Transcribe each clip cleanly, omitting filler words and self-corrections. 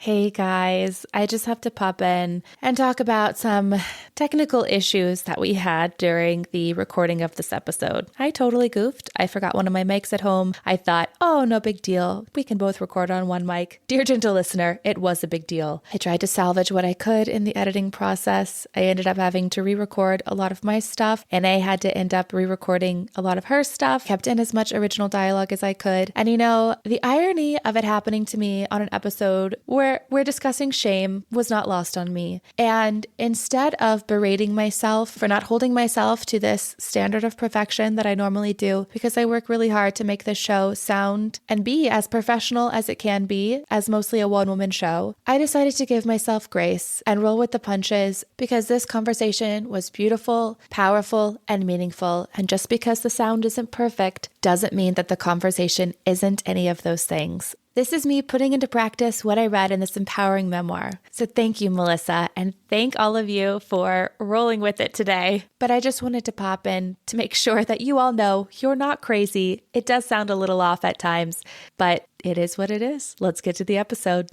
Hey guys, I just have to pop in and talk about some technical issues that we had during the recording of this episode. I totally goofed. I forgot one of my mics at home. I thought, oh, no big deal. We can both record on one mic. Dear gentle listener, it was a big deal. I tried to salvage what I could in the editing process. I ended up having to re-record a lot of my stuff, and I had to end up re-recording a lot of her stuff, kept in as much original dialogue as I could. And you know, the irony of it happening to me on an episode where we're discussing shame was not lost on me. And instead of berating myself for not holding myself to this standard of perfection that I normally do, because I work really hard to make this show sound and be as professional as it can be, as mostly a one-woman show, I decided to give myself grace and roll with the punches because this conversation was beautiful, powerful, and meaningful. And just because the sound isn't perfect doesn't mean that the conversation isn't any of those things. This is me putting into practice what I read in this empowering memoir. So thank you, Melissa, and thank all of you for rolling with it today. But I just wanted to pop in to make sure that you all know you're not crazy. It does sound a little off at times, but it is what it is. Let's get to the episode.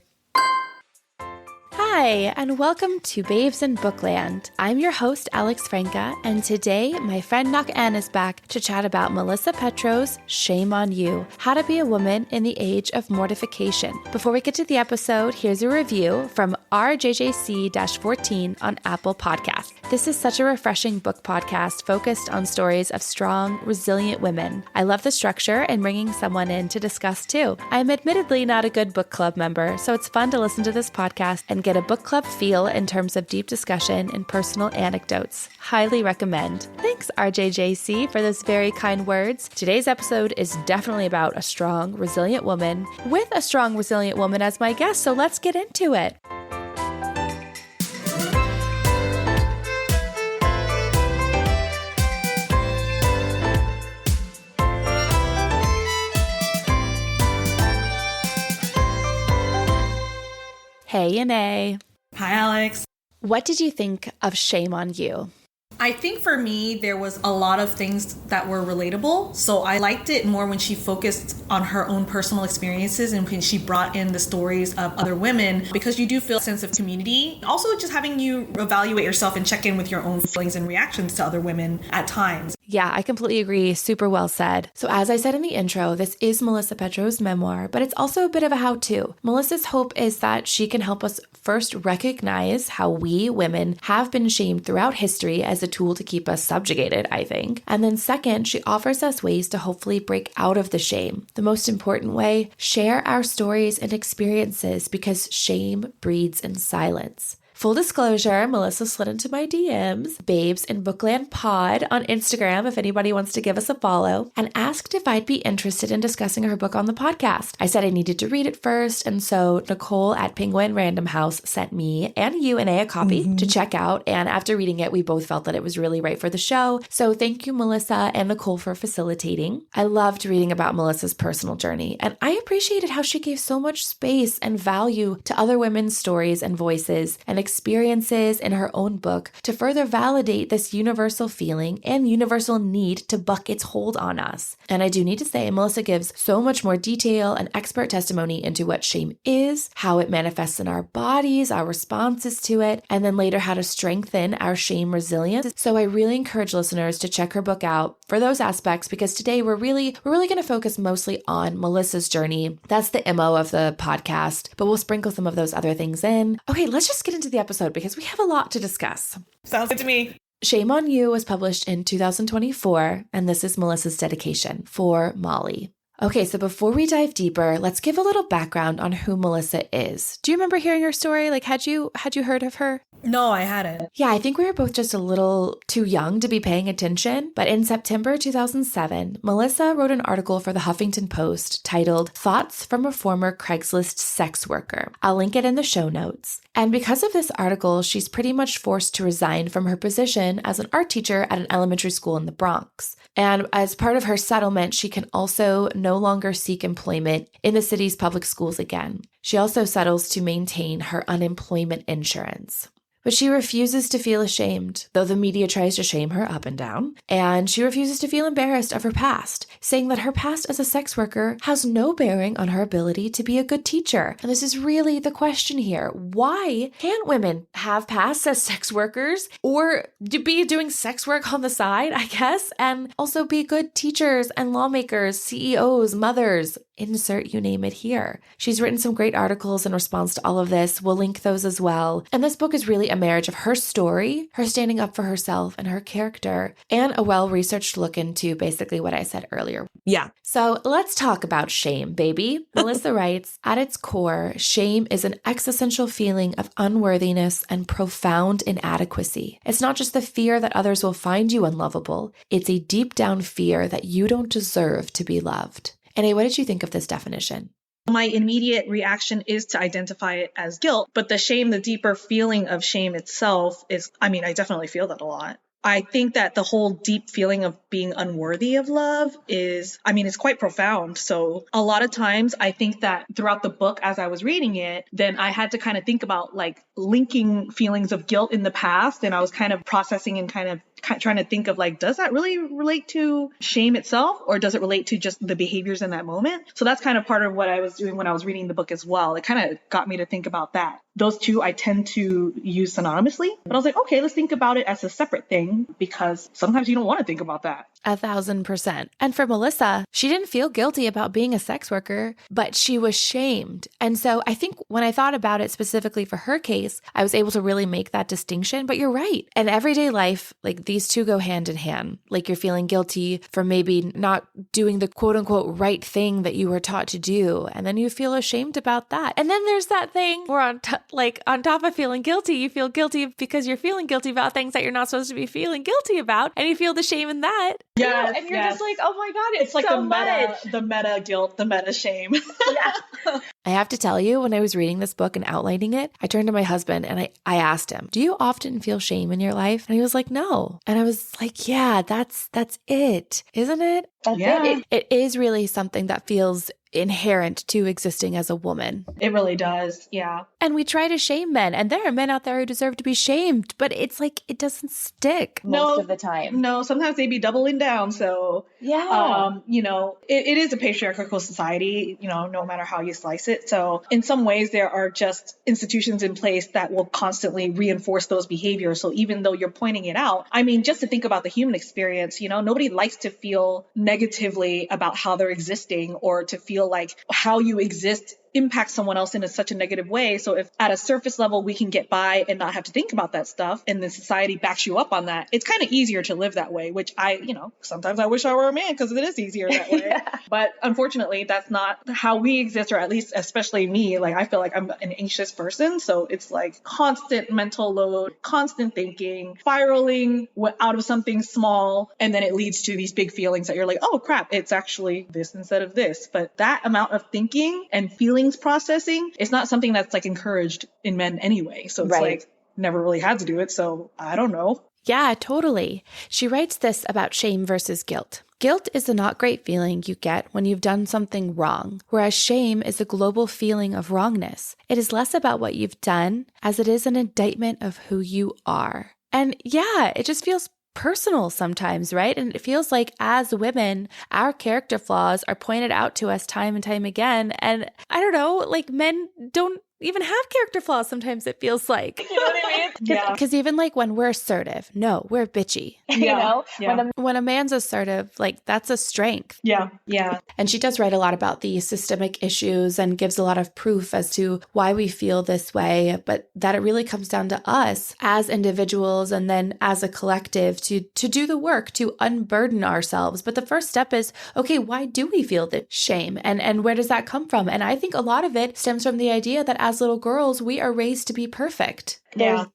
Hi, and welcome to Babes in Bookland. I'm your host, Alex Franca, and today my friend Nak Ann is back to chat about Melissa Petro's Shame on You, How to Be a Woman in the Age of Mortification. Before we get to the episode, here's a review from RJJC-14 on Apple Podcasts. This is such a refreshing book podcast focused on stories of strong, resilient women. I love the structure and bringing someone in to discuss too. I'm admittedly not a good book club member, so it's fun to listen to this podcast and get a book club feel in terms of deep discussion and personal anecdotes. Highly recommend. Thanks, RJJC, for those very kind words. Today's episode is definitely about a strong, resilient woman with a strong, resilient woman as my guest, so let's get into it. Hey, Yanae. Hi, Alex. What did you think of Shame on You? I think for me, there was a lot of things that were relatable. So I liked it more when she focused on her own personal experiences and when she brought in the stories of other women, because you do feel a sense of community. Also, just having you evaluate yourself and check in with your own feelings and reactions to other women at times. Yeah, I completely agree. Super well said. So as I said in the intro, this is Melissa Petro's memoir, but it's also a bit of a how-to. Melissa's hope is that she can help us first recognize how we women have been shamed throughout history as a tool to keep us subjugated, I think. And then second, she offers us ways to hopefully break out of the shame. The most important way, share our stories and experiences because shame breeds in silence. Full disclosure, Melissa slid into my DMs, Babes in Bookland Pod on Instagram if anybody wants to give us a follow, and asked if I'd be interested in discussing her book on the podcast. I said I needed to read it first, and so Nicole at Penguin Random House sent me and you and a copy to check out, and after reading it, we both felt that it was really right for the show. So thank you, Melissa and Nicole, for facilitating. I loved reading about Melissa's personal journey, and I appreciated how she gave so much space and value to other women's stories and voices and experiences in her own book to further validate this universal feeling and universal need to buck its hold on us. And I do need to say, Melissa gives so much more detail and expert testimony into what shame is, how it manifests in our bodies, our responses to it, and then later how to strengthen our shame resilience. So I really encourage listeners to check her book out for those aspects, because today we're really going to focus mostly on Melissa's journey. That's the MO of the podcast, but we'll sprinkle some of those other things in. Okay, let's just get into the episode because we have a lot to discuss. Sounds good to me. Shame on You was published in 2024, and this is Melissa's dedication for Molly. Okay, so before we dive deeper, let's give a little background on who Melissa is. Do you remember hearing her story? Like, had you heard of her? No, I hadn't. Yeah, I think we were both just a little too young to be paying attention. But in September 2007, Melissa wrote an article for the Huffington Post titled Thoughts from a Former Craigslist Sex Worker. I'll link it in the show notes. And because of this article, she's pretty much forced to resign from her position as an art teacher at an elementary school in the Bronx. And as part of her settlement, she can also no longer seek employment in the city's public schools again. She also settles to maintain her unemployment insurance. But she refuses to feel ashamed, though the media tries to shame her up and down. And she refuses to feel embarrassed of her past, saying that her past as a sex worker has no bearing on her ability to be a good teacher. And this is really the question here. Why can't women have pasts as sex workers or be doing sex work on the side, I guess, and also be good teachers and lawmakers, CEOs, mothers? Insert you name it here. She's written some great articles in response to all of this. We'll link those as well. And this book is really a marriage of her story, her standing up for herself and her character, and a well-researched look into basically what I said earlier. Yeah. So let's talk about shame, baby. Melissa writes, at its core, shame is an existential feeling of unworthiness and profound inadequacy. It's not just the fear that others will find you unlovable. It's a deep down fear that you don't deserve to be loved. Annie, what did you think of this definition? My immediate reaction is to identify it as guilt, but the shame, the deeper feeling of shame itself is, I definitely feel that a lot. I think that the whole deep feeling of being unworthy of love is, it's quite profound. So a lot of times I think that throughout the book, as I was reading it, then I had to kind of think about like linking feelings of guilt in the past. And I was kind of processing and kind of trying to think of like, does that really relate to shame itself, or does it relate to just the behaviors in that moment? So that's kind of part of what I was doing when I was reading the book as well. It kind of got me to think about that. Those two I tend to use synonymously, but I was like, okay, let's think about it as a separate thing, because sometimes you don't want to think about that. 1,000%. And for Melissa, she didn't feel guilty about being a sex worker, but she was shamed. And so I think when I thought about it specifically for her case, I was able to really make that distinction. But you're right. In everyday life, like these two go hand in hand. Like you're feeling guilty for maybe not doing the quote unquote right thing that you were taught to do. And then you feel ashamed about that. And then there's that thing where on top of feeling guilty, you feel guilty because you're feeling guilty about things that you're not supposed to be feeling guilty about. And you feel the shame in that. Yes, and you're just like, oh my God, it's like so the meta guilt, the meta shame. Yeah. I have to tell you, when I was reading this book and outlining it, I turned to my husband and I asked him, do you often feel shame in your life? And he was like, no. And I was like, yeah, that's it, isn't it? That's it. It is really something that feels inherent to existing as a woman. It really does. Yeah. And we try to shame men, and there are men out there who deserve to be shamed, but it's like, it doesn't stick most of the time. No, sometimes they be doubling down. So, yeah, it is a patriarchal society, no matter how you slice it. So in some ways, there are just institutions in place that will constantly reinforce those behaviors. So even though you're pointing it out, just to think about the human experience, nobody likes to feel negatively about how they're existing, or to feel like how you exist impacts someone else in such a negative way. So if at a surface level we can get by and not have to think about that stuff, and the society backs you up on that, it's kind of easier to live that way, which sometimes I wish I were a man, because it is easier that way. Yeah. But unfortunately, that's not how we exist, or at least especially me. Like, I feel like I'm an anxious person. So it's like constant mental load, constant thinking, spiraling out of something small. And then it leads to these big feelings that you're like, oh crap, it's actually this instead of this. But that amount of thinking and feeling processing is not something that's like encouraged in men anyway. So it's like, never really had to do it. So I don't know. Yeah, totally. She writes this about shame versus guilt. Guilt is the not great feeling you get when you've done something wrong, whereas shame is a global feeling of wrongness. It is less about what you've done as it is an indictment of who you are. And yeah, it just feels personal sometimes, right? And it feels like as women, our character flaws are pointed out to us time and time again. And I don't know, like men don't even have character flaws sometimes, it feels like. You know what I mean? Because even like when we're assertive, no, we're bitchy. Yeah. When a man's assertive, like that's a strength. Yeah. And she does write a lot about the systemic issues and gives a lot of proof as to why we feel this way, but that it really comes down to us as individuals and then as a collective to do the work, to unburden ourselves. But the first step is, okay, why do we feel this shame? And where does that come from? And I think a lot of it stems from the idea that as little girls, we are raised to be perfect.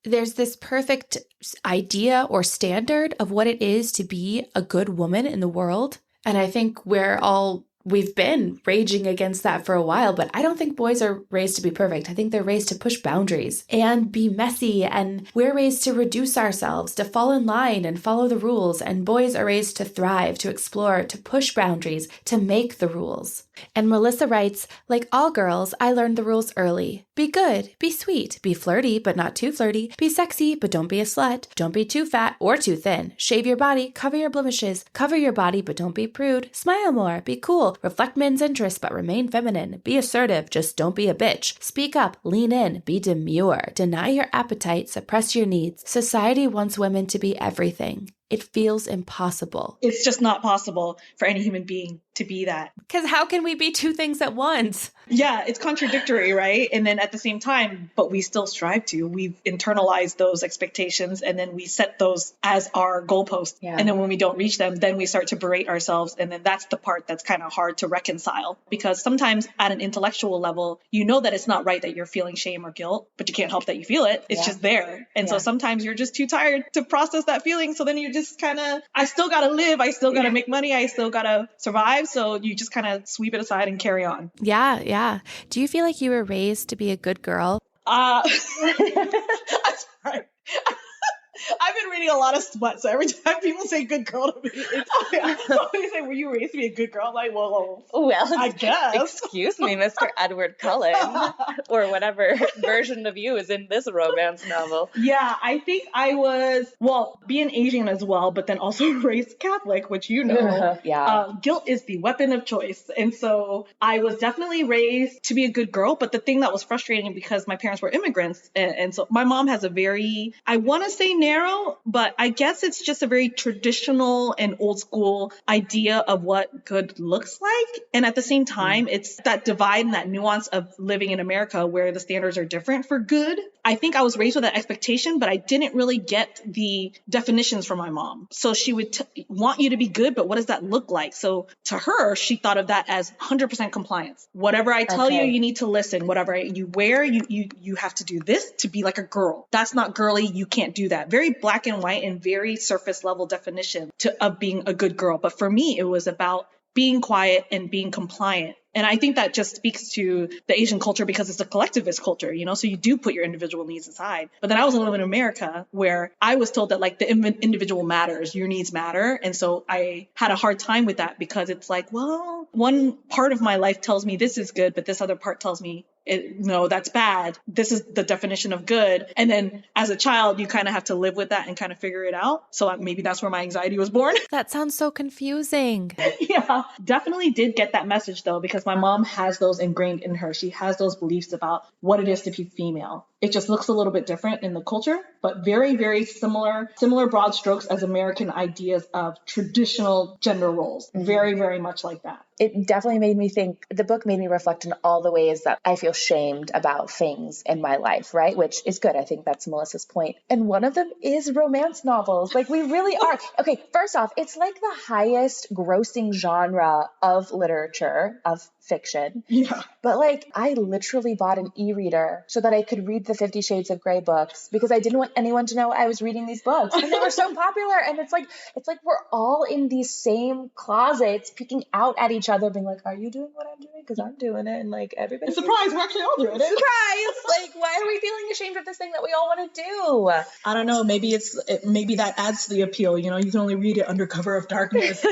There's this perfect idea or standard of what it is to be a good woman in the world. And I think we've been raging against that for a while, but I don't think boys are raised to be perfect. I think they're raised to push boundaries and be messy. And we're raised to reduce ourselves, to fall in line and follow the rules. And boys are raised to thrive, to explore, to push boundaries, to make the rules. And Melissa writes, like all girls, I learned the rules early, Be good, be sweet, be flirty, but not too flirty, be sexy, but don't be a slut, don't be too fat or too thin, shave your body, cover your blemishes, cover your body, but don't be prude, smile more, be cool, reflect men's interests, but remain feminine, be assertive, just don't be a bitch, speak up, lean in, be demure, deny your appetite, suppress your needs. Society wants women to be everything. It feels impossible. It's just not possible for any human being to be that. Because how can we be two things at once? Yeah, it's contradictory, right? And then at the same time, but we still strive to. We've internalized those expectations and then we set those as our goalposts. Yeah. And then when we don't reach them, then we start to berate ourselves. And then that's the part that's kind of hard to reconcile, because sometimes at an intellectual level, you know that it's not right that you're feeling shame or guilt, but you can't help that you feel it. It's just there. And so sometimes you're just too tired to process that feeling. So then you just kind of, I still got to live. I still got to make money. I still got to survive. So you just kind of sweep it aside and carry on. Yeah. Do you feel like you were raised to be a good girl? I'm sorry. I've been reading a lot of smut, so every time people say good girl to me, when they say, were you raised to be a good girl? I'm like, well, I guess. Excuse me, Mr. Edward Cullen, or whatever version of you is in this romance novel. Yeah, I think I was, being Asian as well, but then also raised Catholic, which guilt is the weapon of choice. And so I was definitely raised to be a good girl, but the thing that was frustrating because my parents were immigrants, and so my mom has a very, I want to say narrow, but I guess it's just a very traditional and old school idea of what good looks like. And at the same time, it's that divide and that nuance of living in America where the standards are different for good. I think I was raised with that expectation, but I didn't really get the definitions from my mom. So she would want you to be good, but what does that look like? So to her, she thought of that as 100% compliance. Whatever I tell you, you need to listen. Whatever you wear, you have to do this to be like a girl. That's not girly. You can't do that. Very black and white and very surface level definition of being a good girl. But for me, it was about being quiet and being compliant. And I think that just speaks to the Asian culture because it's a collectivist culture, so you do put your individual needs aside. But then I was living in America where I was told that like the individual matters, your needs matter. And so I had a hard time with that because it's like, well, one part of my life tells me this is good, but this other part tells me no, that's bad. This is the definition of good. And then as a child, you kind of have to live with that and kind of figure it out. So maybe that's where my anxiety was born. That sounds so confusing. Yeah, definitely did get that message though, because my mom has those ingrained in her. She has those beliefs about what it is to be female. It just looks a little bit different in the culture, but very, very similar broad strokes as American ideas of traditional gender roles. Very, very much like that. It definitely made me think, the book made me reflect on all the ways that I feel shamed about things in my life, right? Which is good. I think that's Melissa's point. And one of them is romance novels. Like we really are. Okay, first off, it's like the highest grossing genre of literature, of fiction. Yeah. But like I literally bought an e-reader so that I could read the 50 Shades of Grey books because I didn't want anyone to know I was reading these books. And they were so popular. And it's like we're all in these same closets peeking out at each other being like, are you doing what I'm doing? Because I'm doing it. And like everybody. Surprise, we're actually all doing it. Surprise! Like, why are we feeling ashamed of this thing that we all want to do? I don't know. Maybe maybe that adds to the appeal. You can only read it under cover of darkness.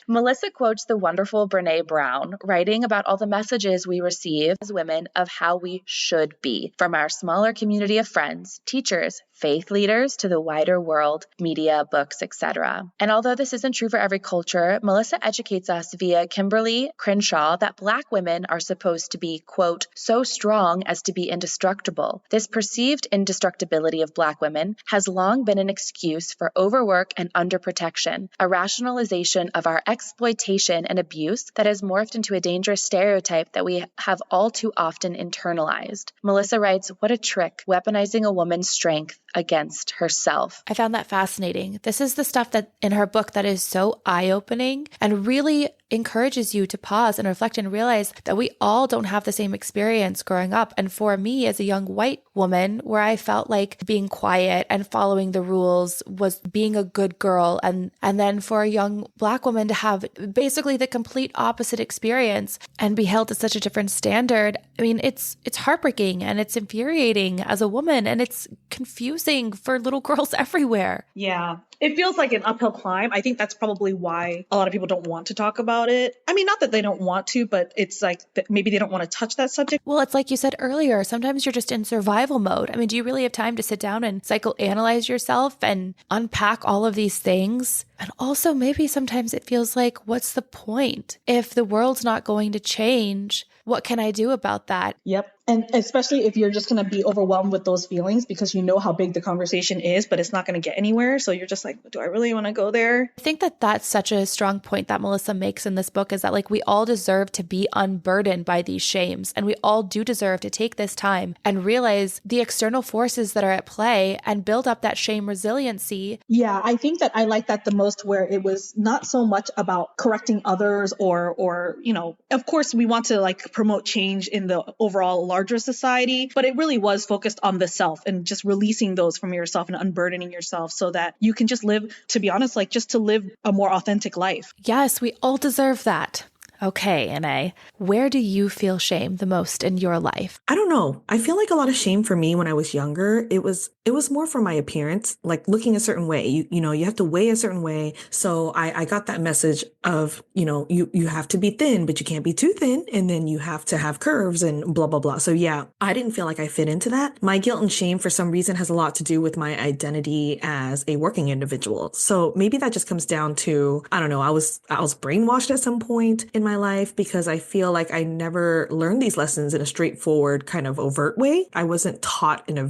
Melissa quotes the wonderful Brene Brown, writing about all the messages we receive as women of how we should be, from our smaller community of friends, teachers, faith leaders, to the wider world, media, books, etc. And although this isn't true for every culture, Melissa educates us via Kimberly Crenshaw that Black women are supposed to be, quote, so strong as to be indestructible. This perceived indestructibility of Black women has long been an excuse for overwork and underprotection, a rationalization of our exploitation and abuse that has morphed into a dangerous stereotype that we have all too often internalized. Melissa writes, what a trick, weaponizing a woman's strength against herself. I found that fascinating. This is the stuff that in her book that is so eye-opening and really encourages you to pause and reflect and realize that we all don't have the same experience growing up. And for me as a young white woman, where I felt like being quiet and following the rules was being a good girl. And then for a young Black woman to have basically the complete opposite experience and be held to such a different standard. I mean, it's heartbreaking and it's infuriating as a woman. And it's confusing for little girls everywhere. Yeah. It feels like an uphill climb. I think that's probably why a lot of people don't want to talk about it. I mean, not that they don't want to, but it's like maybe they don't want to touch that subject. Well, it's like you said earlier, sometimes you're just in survival mode. I mean, do you really have time to sit down and psychoanalyze yourself and unpack all of these things? And also maybe sometimes it feels like, what's the point? If the world's not going to change, what can I do about that? Yep. And especially if you're just going to be overwhelmed with those feelings because you know how big the conversation is, but it's not going to get anywhere. So you're just like, do I really want to go there? I think that that's such a strong point that Melissa makes in this book, is that like we all deserve to be unburdened by these shames. And we all do deserve to take this time and realize the external forces that are at play and build up that shame resiliency. Yeah, I think that I like that the most, where it was not so much about correcting others or, you know, of course we want to like promote change in the overall larger society, but it really was focused on the self and just releasing those from yourself and unburdening yourself so that you can just live, to be honest, like just to live a more authentic life. Yes, we all deserve that. Okay, Anna, where do you feel shame the most in your life? I don't know. I feel like a lot of shame for me when I was younger, it was more for my appearance, like looking a certain way. You know, you have to weigh a certain way. So I got that message of, you know, you have to be thin, but you can't be too thin. And then you have to have curves and blah, blah, blah. So yeah, I didn't feel like I fit into that. My guilt and shame for some reason has a lot to do with my identity as a working individual. So maybe that just comes down to, I don't know, I was brainwashed at some point in my life because I feel like I never learned these lessons in a straightforward kind of overt way. I wasn't taught in a,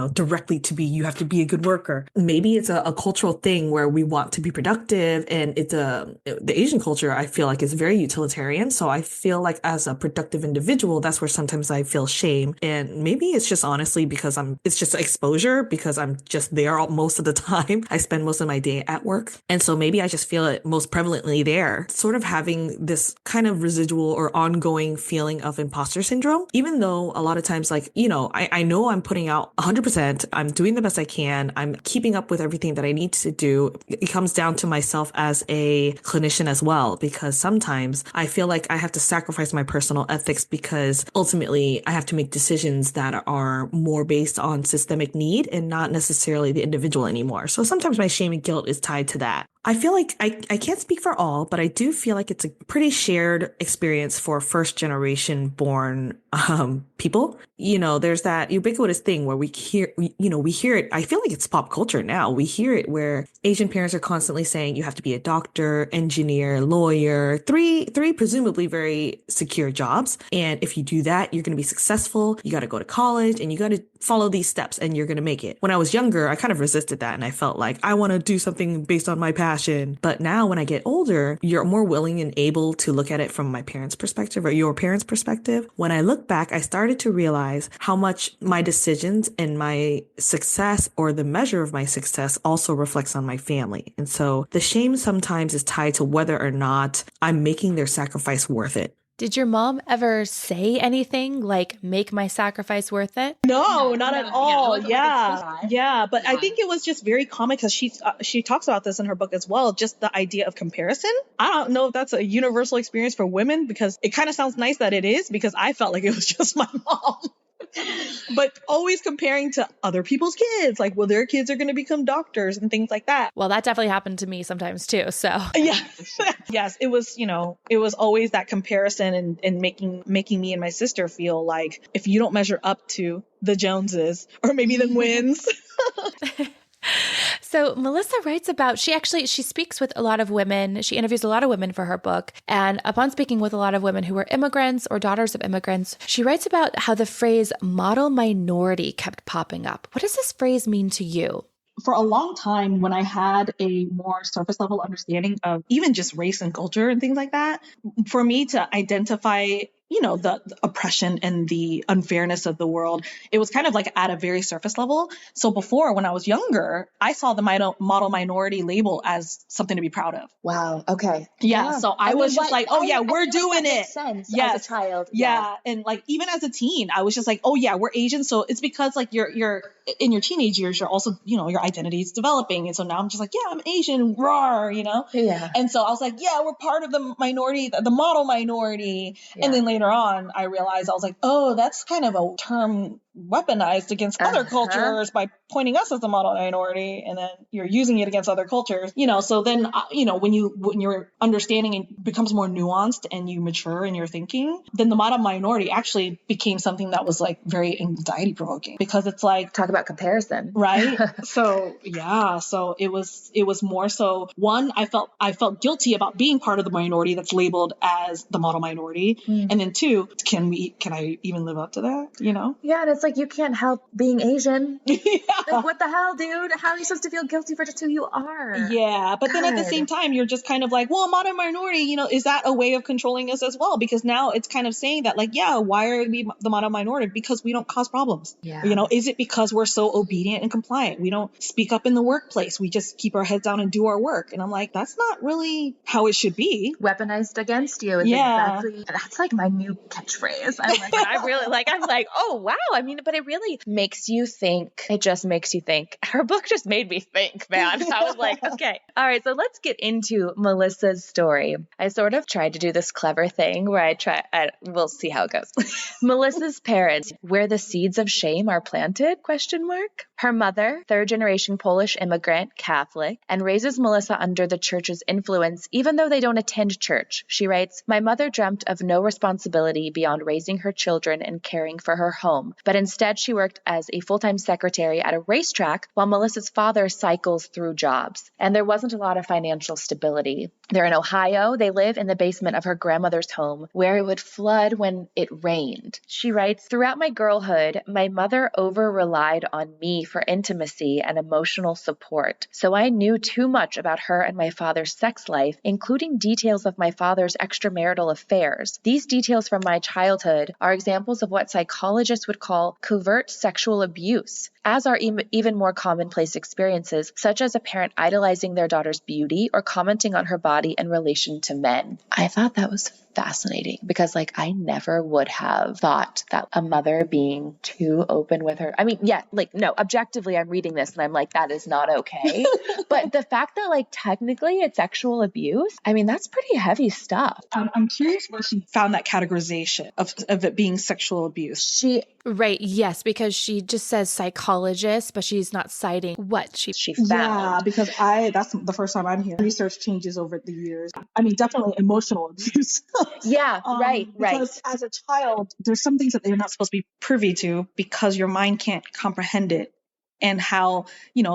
directly to be, you have to be a good worker. Maybe it's a cultural thing where we want to be productive, and the Asian culture, I feel like, is very utilitarian. So I feel like as a productive individual, that's where sometimes I feel shame. And maybe it's just honestly because it's just exposure, because I'm just there most of the time. I spend most of my day at work. And so maybe I just feel it most prevalently there, sort of having this kind of residual or ongoing feeling of imposter syndrome, even though a lot of times, like, you know, I know I'm putting out 100%, I'm doing the best I can, I'm keeping up with everything that I need to do. It comes down to myself as a clinician as well, because sometimes I feel like I have to sacrifice my personal ethics because ultimately I have to make decisions that are more based on systemic need and not necessarily the individual anymore. So sometimes my shame and guilt is tied to that. I feel like I can't speak for all, but I do feel like it's a pretty shared experience for first generation born people. You know, there's that ubiquitous thing where we hear it. I feel like it's pop culture now. We hear it where Asian parents are constantly saying you have to be a doctor, engineer, lawyer, three presumably very secure jobs. And if you do that, you're going to be successful. You got to go to college and you got to follow these steps and you're going to make it. When I was younger, I kind of resisted that and I felt like I want to do something based on my passion. But now when I get older, you're more willing and able to look at it from my parents' perspective or your parents' perspective. When I look back, I started to realize how much my decisions and my success, or the measure of my success, also reflects on my family. And so the shame sometimes is tied to whether or not I'm making their sacrifice worth it. Did your mom ever say anything like, make my sacrifice worth it? No, not at all. Yeah. Yeah. But I think it was just very common because she talks about this in her book as well. Just the idea of comparison. I don't know if that's a universal experience for women, because it kind of sounds nice that it is, because I felt like it was just my mom. But always comparing to other people's kids, like, well, their kids are going to become doctors and things like that. Well, that definitely happened to me sometimes too. So yeah. Yes, it was, it was always that comparison and making me and my sister feel like if you don't measure up to the Joneses or maybe the Gwynns. So Melissa writes about, she speaks with a lot of women. She interviews a lot of women for her book. And upon speaking with a lot of women who were immigrants or daughters of immigrants, she writes about how the phrase model minority kept popping up. What does this phrase mean to you? For a long time, when I had a more surface level understanding of even just race and culture and things like that, for me to identify the oppression and the unfairness of the world, it was kind of like at a very surface level. So before, when I was younger, I saw the model minority label as something to be proud of. Wow. Okay. Yeah. So I was just like, oh yeah, we're doing it. Sense yes. As a child. Yeah. And like, even as a teen, I was just like, oh yeah, we're Asian. So it's because like you're in your teenage years, you're also, your identity is developing. And so now I'm just like, yeah, I'm Asian, rawr, Yeah. And so I was like, yeah, we're part of the minority, the model minority. Yeah. And then later on, I realized I was like, oh, that's kind of a term weaponized against other cultures by pointing us as the model minority, and then you're using it against other cultures, so then, when your understanding becomes more nuanced and you mature in your thinking, then the model minority actually became something that was like very anxiety provoking, because it's like, talk about comparison, right? So it was more so, one, I felt guilty about being part of the minority that's labeled as the model minority. And then two, can I even live up to that? Yeah. And it's like, you can't help being Asian. Yeah. Like, what the hell, dude? How are you supposed to feel guilty for just who you are? Yeah. But then at the same time, you're just kind of like, well, modern minority, is that a way of controlling us as well? Because now it's kind of saying that, like, yeah, why are we the modern minority? Because we don't cause problems. Yeah. Is it because we're so obedient and compliant? We don't speak up in the workplace. We just keep our heads down and do our work. And I'm like, that's not really how it should be. Weaponized against you. Exactly. That's like my new catchphrase. I'm like, I'm like, oh, wow. I mean, but it really makes you think. It just makes you think. Her book just made me think, man. I was like, okay. All right. So let's get into Melissa's story. I sort of tried to do this clever thing where we'll see how it goes. Melissa's parents, where the seeds of shame are planted? ? Her mother, third-generation Polish immigrant, Catholic, and raises Melissa under the church's influence, even though they don't attend church. She writes, "My mother dreamt of no responsibility beyond raising her children and caring for her home, but instead she worked as a full-time secretary at a racetrack while Melissa's father cycles through jobs. And there wasn't a lot of financial stability. They're in Ohio. They live in the basement of her grandmother's home, where it would flood when it rained." She writes, "Throughout my girlhood, my mother over-relied on me for intimacy and emotional support. So I knew too much about her and my father's sex life, including details of my father's extramarital affairs. These details from my childhood are examples of what psychologists would call covert sexual abuse, as are even more commonplace experiences, such as a parent idolizing their daughter's beauty or commenting on her body in relation to men." I thought that was fascinating because, like, I never would have thought that a mother being too open with her. I mean, yeah, like, no, objectively, I'm reading this and I'm like, that is not okay. But the fact that, like, technically it's sexual abuse, I mean, that's pretty heavy stuff. I'm curious where she found that categorization of it being sexual abuse. Right. Yes, because she just says psychologist, but she's not citing what she found. Yeah, because that's the first time I'm hearing. Research changes over the years. I mean, definitely emotional abuse. Yeah, right. Because as a child, there's some things that they're not supposed to be privy to because your mind can't comprehend it. And how,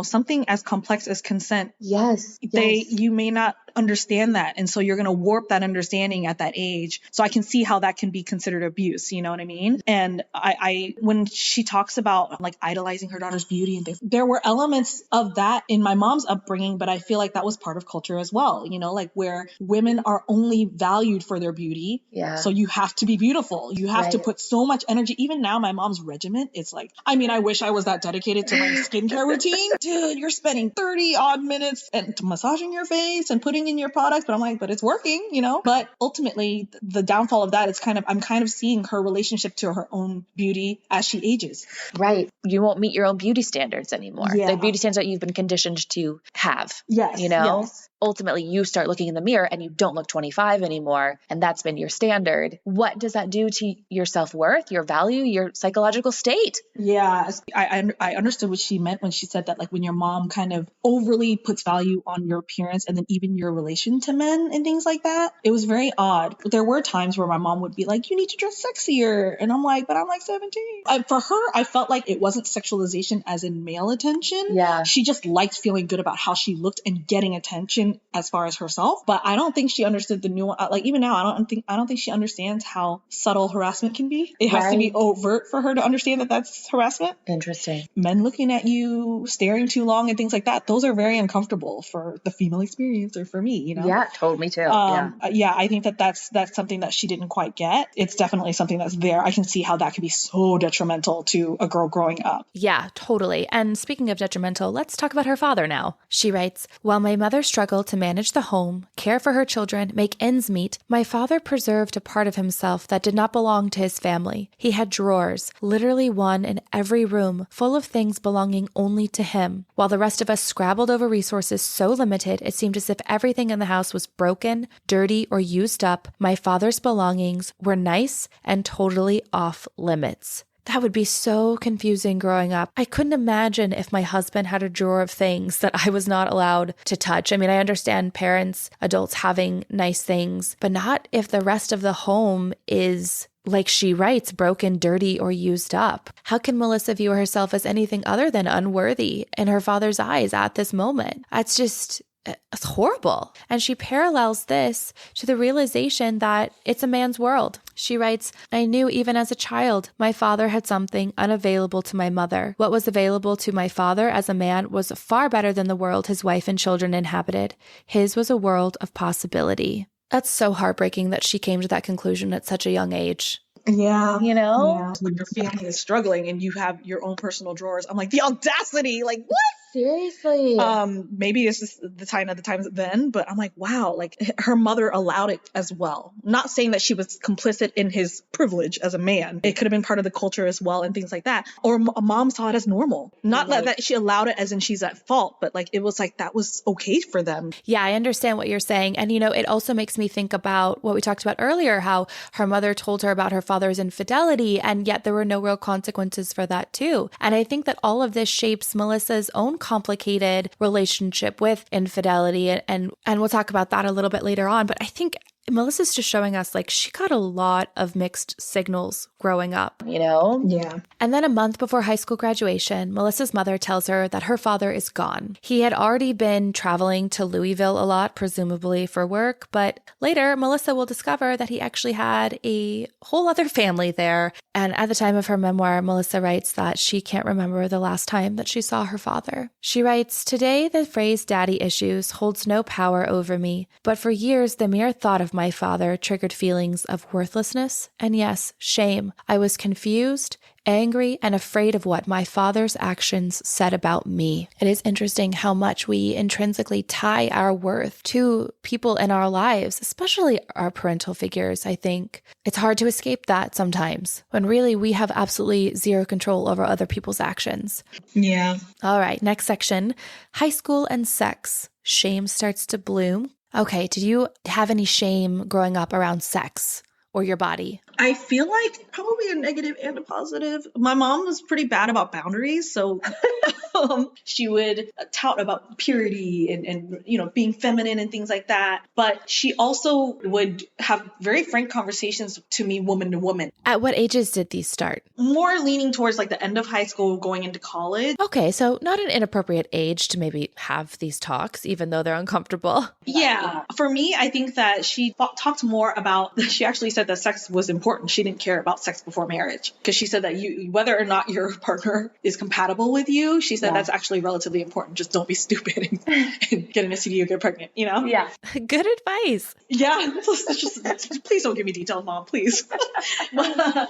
something as complex as consent. Yes. You may not understand that. And so you're going to warp that understanding at that age. So I can see how that can be considered abuse. You know what I mean? And when she talks about like idolizing her daughter's beauty and things, there were elements of that in my mom's upbringing, but I feel like that was part of culture as well. Like where women are only valued for their beauty. Yeah. So you have to be beautiful. You have to put so much energy. Even now, my mom's regiment, it's like, I mean, I wish I was that dedicated to my skincare routine. Dude, you're spending 30 odd minutes and massaging your face and putting in your products, but I'm like, but it's working, but ultimately the downfall of that is I'm kind of seeing her relationship to her own beauty as she ages. Right. You won't meet your own beauty standards anymore. Yeah. The beauty standards that you've been conditioned to have. Yes. Yes. Ultimately, you start looking in the mirror and you don't look 25 anymore. And that's been your standard. What does that do to your self-worth, your value, your psychological state? Yeah. I understood what she meant when she said that, like, when your mom kind of overly puts value on your appearance and then even your relation to men and things like that. It was very odd. There were times where my mom would be like, you need to dress sexier. And I'm like, but I'm like 17. For her, I felt like it wasn't sexualization as in male attention. Yeah. She just liked feeling good about how she looked and getting attention as far as herself, but I don't think she understood the nuance. Like even now, I don't think she understands how subtle harassment can be. It has to be overt for her to understand that that's harassment. Interesting. Men looking at you, staring too long, and things like that. Those are very uncomfortable for the female experience, or for me. Yeah, told me too. I think that's something that she didn't quite get. It's definitely something that's there. I can see how that could be so detrimental to a girl growing up. Yeah, totally. And speaking of detrimental, let's talk about her father now. She writes, "While my mother struggled to manage the home, care for her children, make ends meet, my father preserved a part of himself that did not belong to his family. He had drawers, literally one in every room, full of things belonging only to him. While the rest of us scrabbled over resources so limited, it seemed as if everything in the house was broken, dirty, or used up. My father's belongings were nice and totally off limits." That would be so confusing growing up. I couldn't imagine if my husband had a drawer of things that I was not allowed to touch. I mean, I understand parents, adults having nice things, but not if the rest of the home is, like she writes, broken, dirty, or used up. How can Melissa view herself as anything other than unworthy in her father's eyes at this moment? It's horrible. And she parallels this to the realization that it's a man's world. She writes, I knew even as a child, my father had something unavailable to my mother. What was available to my father as a man was far better than the world his wife and children inhabited. His was a world of possibility. That's so heartbreaking that she came to that conclusion at such a young age. Yeah. You know? Yeah. When your family is struggling and you have your own personal drawers, I'm like, the audacity, like, what? Seriously. Maybe it's just the times then, but I'm like, wow, like her mother allowed it as well. Not saying that she was complicit in his privilege as a man. It could have been part of the culture as well and things like that. Or a mom saw it as normal. Not that she allowed it as in she's at fault, but like it was like that was okay for them. Yeah, I understand what you're saying. And, it also makes me think about what we talked about earlier, how her mother told her about her father's infidelity, and yet there were no real consequences for that too. And I think that all of this shapes Melissa's own complicated relationship with infidelity. And we'll talk about that a little bit later on. But I think Melissa's just showing us like she got a lot of mixed signals growing up. Yeah. And then a month before high school graduation, Melissa's mother tells her that her father is gone. He had already been traveling to Louisville a lot, presumably for work, but later Melissa will discover that he actually had a whole other family there. And at the time of her memoir, Melissa writes that she can't remember the last time that she saw her father. She writes, today the phrase daddy issues holds no power over me, but for years the mere thought of my father triggered feelings of worthlessness and, yes, shame. I was confused, angry, and afraid of what my father's actions said about me. It is interesting how much we intrinsically tie our worth to people in our lives, especially our parental figures, I think. It's hard to escape that sometimes, when really we have absolutely zero control over other people's actions. Yeah. All right, next section, high school and sex. Shame starts to bloom. Okay, did you have any shame growing up around sex or your body? I feel like probably a negative and a positive. My mom was pretty bad about boundaries. So she would tout about purity and being feminine and things like that. But she also would have very frank conversations to me, woman to woman. At what ages did these start? More leaning towards like the end of high school, going into college. Okay, so not an inappropriate age to maybe have these talks, even though they're uncomfortable. Yeah. For me, I think that she talked more about, she actually said that sex was important. She didn't care about sex before marriage because she said that whether or not your partner is compatible with you, she said that's actually relatively important. Just don't be stupid and get an STD or get pregnant, Yeah. Good advice. Yeah. Please don't give me details, Mom, please.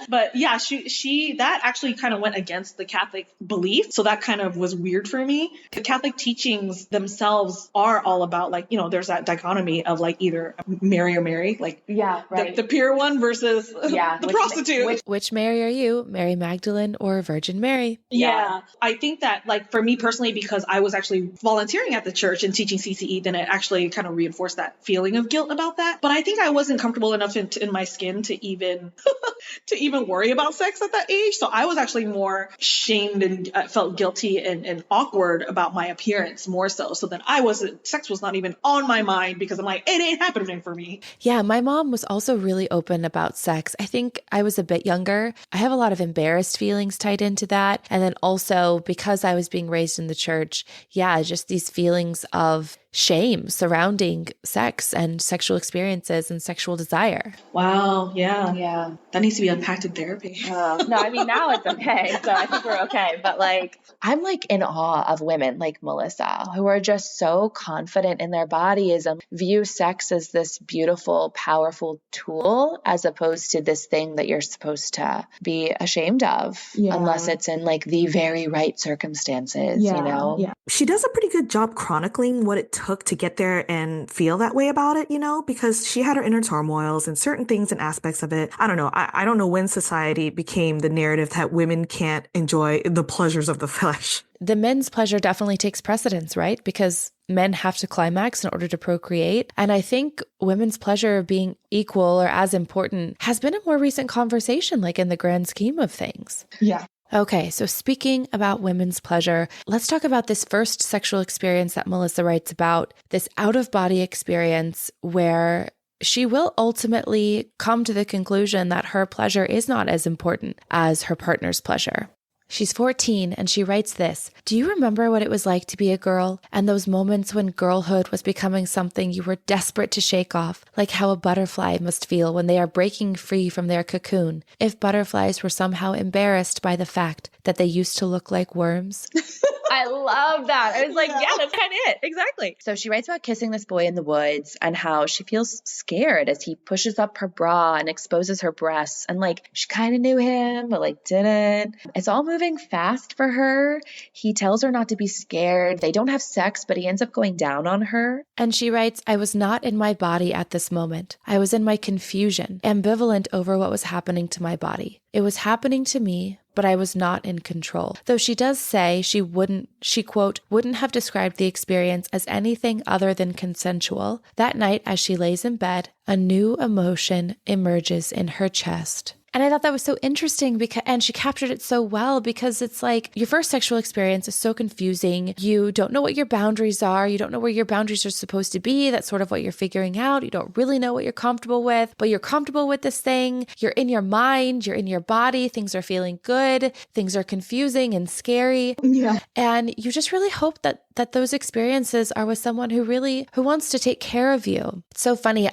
but yeah, she that actually kind of went against the Catholic belief. So that kind of was weird for me. The Catholic teachings themselves are all about like, there's that dichotomy of like either marry or marry, like the pure one versus the prostitute. Which Mary are you? Mary Magdalene or Virgin Mary? Yeah. I think that like for me personally, because I was actually volunteering at the church and teaching CCE, then it actually kind of reinforced that feeling of guilt about that. But I think I wasn't comfortable enough in my skin to even worry about sex at that age. So I was actually more shamed and felt guilty and awkward about my appearance more so. So then sex was not even on my mind because I'm like, it ain't happening for me. Yeah, my mom was also really open about sex. I think I was a bit younger. I have a lot of embarrassed feelings tied into that. And then also because I was being raised in the church, just these feelings of shame surrounding sex and sexual experiences and sexual desire. Wow. Yeah. That needs to be unpacked in therapy. No, I mean, now it's okay. So I think we're okay. But like, I'm like in awe of women like Melissa who are just so confident in their bodies and view sex as this beautiful, powerful tool as opposed to this thing that you're supposed to be ashamed of unless it's in like the very right circumstances, Yeah. She does a pretty good job chronicling what it took took to get there and feel that way about it, because she had her inner turmoils and certain things and aspects of it. I don't know. I don't know when society became the narrative that women can't enjoy the pleasures of the flesh. The men's pleasure definitely takes precedence, right? Because men have to climax in order to procreate. And I think women's pleasure being equal or as important has been a more recent conversation, like in the grand scheme of things. Yeah. Okay, so speaking about women's pleasure, let's talk about this first sexual experience that Melissa writes about, this out-of-body experience where she will ultimately come to the conclusion that her pleasure is not as important as her partner's pleasure. She's 14 and she writes this: "Do you remember what it was like to be a girl and those moments when girlhood was becoming something you were desperate to shake off, like how a butterfly must feel when they are breaking free from their cocoon, if butterflies were somehow embarrassed by the fact that they used to look like worms?" I love that. I was like, yeah, that's kind of it. Exactly. So she writes about kissing this boy in the woods and how she feels scared as he pushes up her bra and exposes her breasts. And like, she kind of knew him, but like didn't. It's all moving fast for her. He tells her not to be scared. They don't have sex, but he ends up going down on her. And she writes, "I was not in my body at this moment. I was in my confusion, ambivalent over what was happening to my body. It was happening to me, but I was not in control." Though she does say she quote, "wouldn't have described the experience as anything other than consensual. That night, as she lays in bed, a new emotion emerges in her chest." And I thought that was so interesting and she captured it so well, because it's like your first sexual experience is so confusing. You don't know what your boundaries are. You don't know where your boundaries are supposed to be. That's sort of what you're figuring out. You don't really know what you're comfortable with, but you're comfortable with this thing. You're in your mind, you're in your body. Things are feeling good. Things are confusing and scary. Yeah. And you just really hope that those experiences are with someone who wants to take care of you. It's so funny.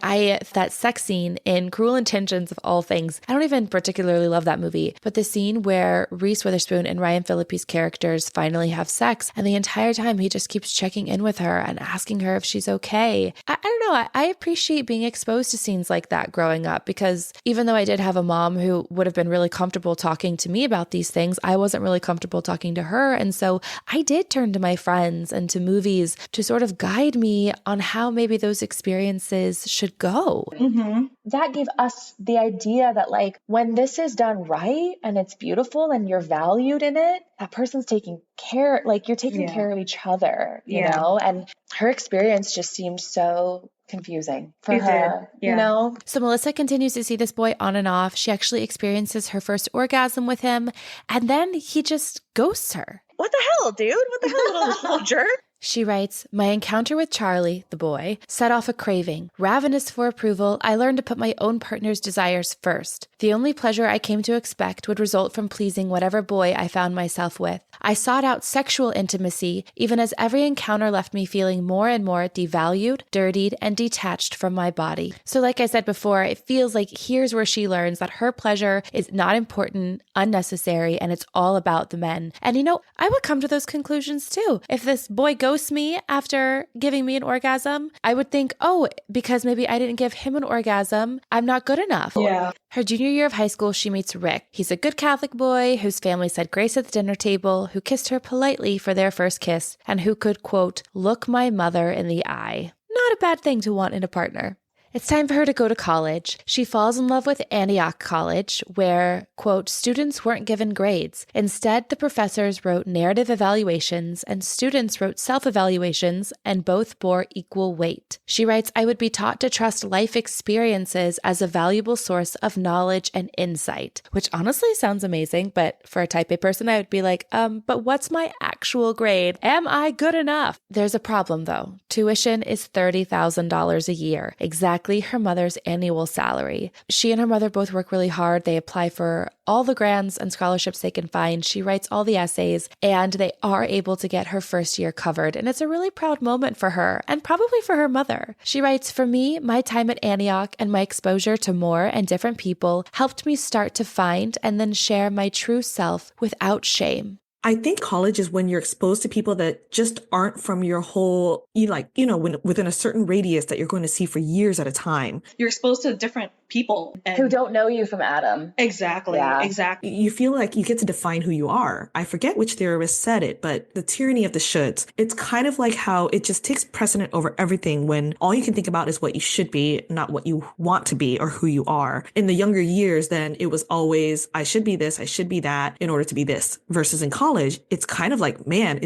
That sex scene in Cruel Intentions of all things, I don't even particularly love that movie, but the scene where Reese Witherspoon and Ryan Phillippe's characters finally have sex, and the entire time he just keeps checking in with her and asking her if she's okay. I don't know. I appreciate being exposed to scenes like that growing up, because even though I did have a mom who would have been really comfortable talking to me about these things, I wasn't really comfortable talking to her. And so I did turn to my friends and to movies to sort of guide me on how maybe those experiences should go. Mm-hmm. That gave us the idea that like when this is done right and it's beautiful and you're valued in it, that person's taking care, like you're taking care of each other, you know? And her experience just seemed so confusing for her, you know? So Melissa continues to see this boy on and off. She actually experiences her first orgasm with him, and then he just ghosts her. What the hell, dude? What the hell, little jerk? She writes, "My encounter with Charlie, the boy, set off a craving. Ravenous for approval, I learned to put my own partner's desires first. The only pleasure I came to expect would result from pleasing whatever boy I found myself with. I sought out sexual intimacy, even as every encounter left me feeling more and more devalued, dirtied, and detached from my body." So like I said before, it feels like here's where she learns that her pleasure is not important, unnecessary, and it's all about the men. And you know, I would come to those conclusions too. If this boy ghosts me after giving me an orgasm, I would think, oh, because maybe I didn't give him an orgasm, I'm not good enough. Yeah. Her junior year of high school, she meets Rick. He's a good Catholic boy whose family said grace at the dinner table, who kissed her politely for their first kiss, and who could, quote, "look my mother in the eye." Not a bad thing to want in a partner. It's time for her to go to college. She falls in love with Antioch College, where, quote, "students weren't given grades. Instead, the professors wrote narrative evaluations and students wrote self-evaluations, and both bore equal weight." She writes, "I would be taught to trust life experiences as a valuable source of knowledge and insight," which honestly sounds amazing, but for a type A person, I would be like, but what's my actual grade? Am I good enough? There's a problem, though. Tuition is $30,000 a year, exactly her mother's annual salary. She and her mother both work really hard. They apply for all the grants and scholarships they can find. She writes all the essays, and they are able to get her first year covered. And it's a really proud moment for her and probably for her mother. She writes, "For me, my time at Antioch and my exposure to more and different people helped me start to find and then share my true self without shame. I think college is when you're exposed to people that just aren't from your whole, within a certain radius that you're going to see for years at a time. You're exposed to different people who don't know you from Adam. Exactly. Yeah. Exactly. You feel like you get to define who you are. I forget which theorist said it, but the tyranny of the shoulds. It's kind of like how it just takes precedent over everything when all you can think about is what you should be, not what you want to be or who you are. In the younger years, then it was always, I should be this, I should be that in order to be this. Versus in college, it's kind of like, man,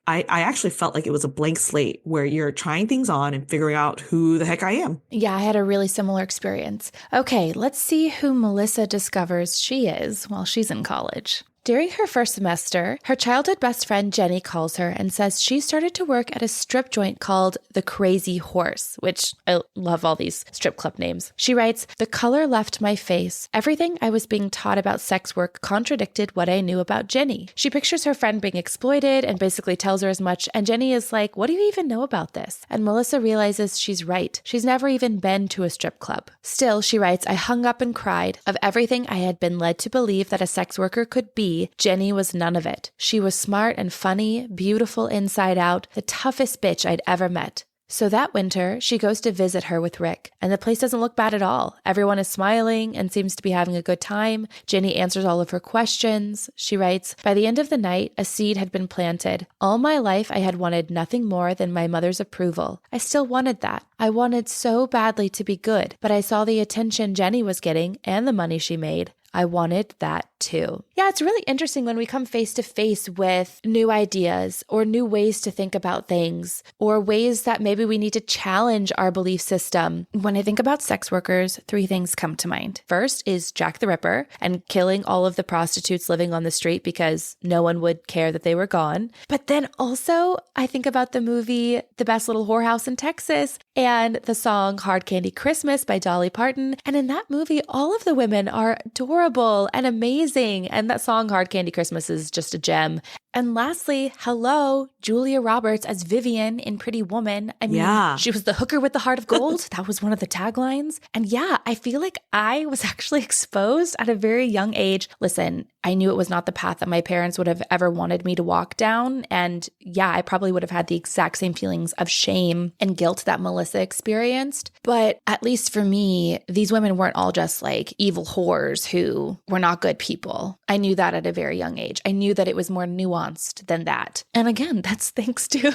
I actually felt like it was a blank slate where you're trying things on and figuring out who the heck I am. Yeah, I had a really similar experience. Okay, let's see who Melissa discovers she is while she's in college. During her first semester, her childhood best friend Jenny calls her and says she started to work at a strip joint called The Crazy Horse, which I love all these strip club names. She writes, "The color left my face. Everything I was being taught about sex work contradicted what I knew about Jenny." She pictures her friend being exploited and basically tells her as much, and Jenny is like, "What do you even know about this?" And Melissa realizes she's right. She's never even been to a strip club. Still, she writes, "I hung up and cried. Of everything I had been led to believe that a sex worker could be, Jenny was none of it. She was smart and funny, beautiful inside out, the toughest bitch I'd ever met." So that winter, she goes to visit her with Rick, and the place doesn't look bad at all. Everyone is smiling and seems to be having a good time. Jenny answers all of her questions. She writes, "By the end of the night, a seed had been planted. All my life, I had wanted nothing more than my mother's approval. I still wanted that. I wanted so badly to be good, but I saw the attention Jenny was getting and the money she made. I wanted that too." Yeah, it's really interesting when we come face to face with new ideas or new ways to think about things or ways that maybe we need to challenge our belief system. When I think about sex workers, 3 things come to mind. First is Jack the Ripper and killing all of the prostitutes living on the street because no one would care that they were gone. But then also I think about the movie The Best Little Whorehouse in Texas and the song Hard Candy Christmas by Dolly Parton. And in that movie, all of the women are adorable and amazing. And that song Hard Candy Christmas is just a gem. And lastly, hello, Julia Roberts as Vivian in Pretty Woman. I mean, She was the hooker with the heart of gold. That was one of the taglines. And yeah, I feel like I was actually exposed at a very young age. Listen, I knew it was not the path that my parents would have ever wanted me to walk down. And yeah, I probably would have had the exact same feelings of shame and guilt that Melissa experienced. But at least for me, these women weren't all just like evil whores who were not good people. I knew that at a very young age. I knew that it was more nuanced than that. And again, that's thanks to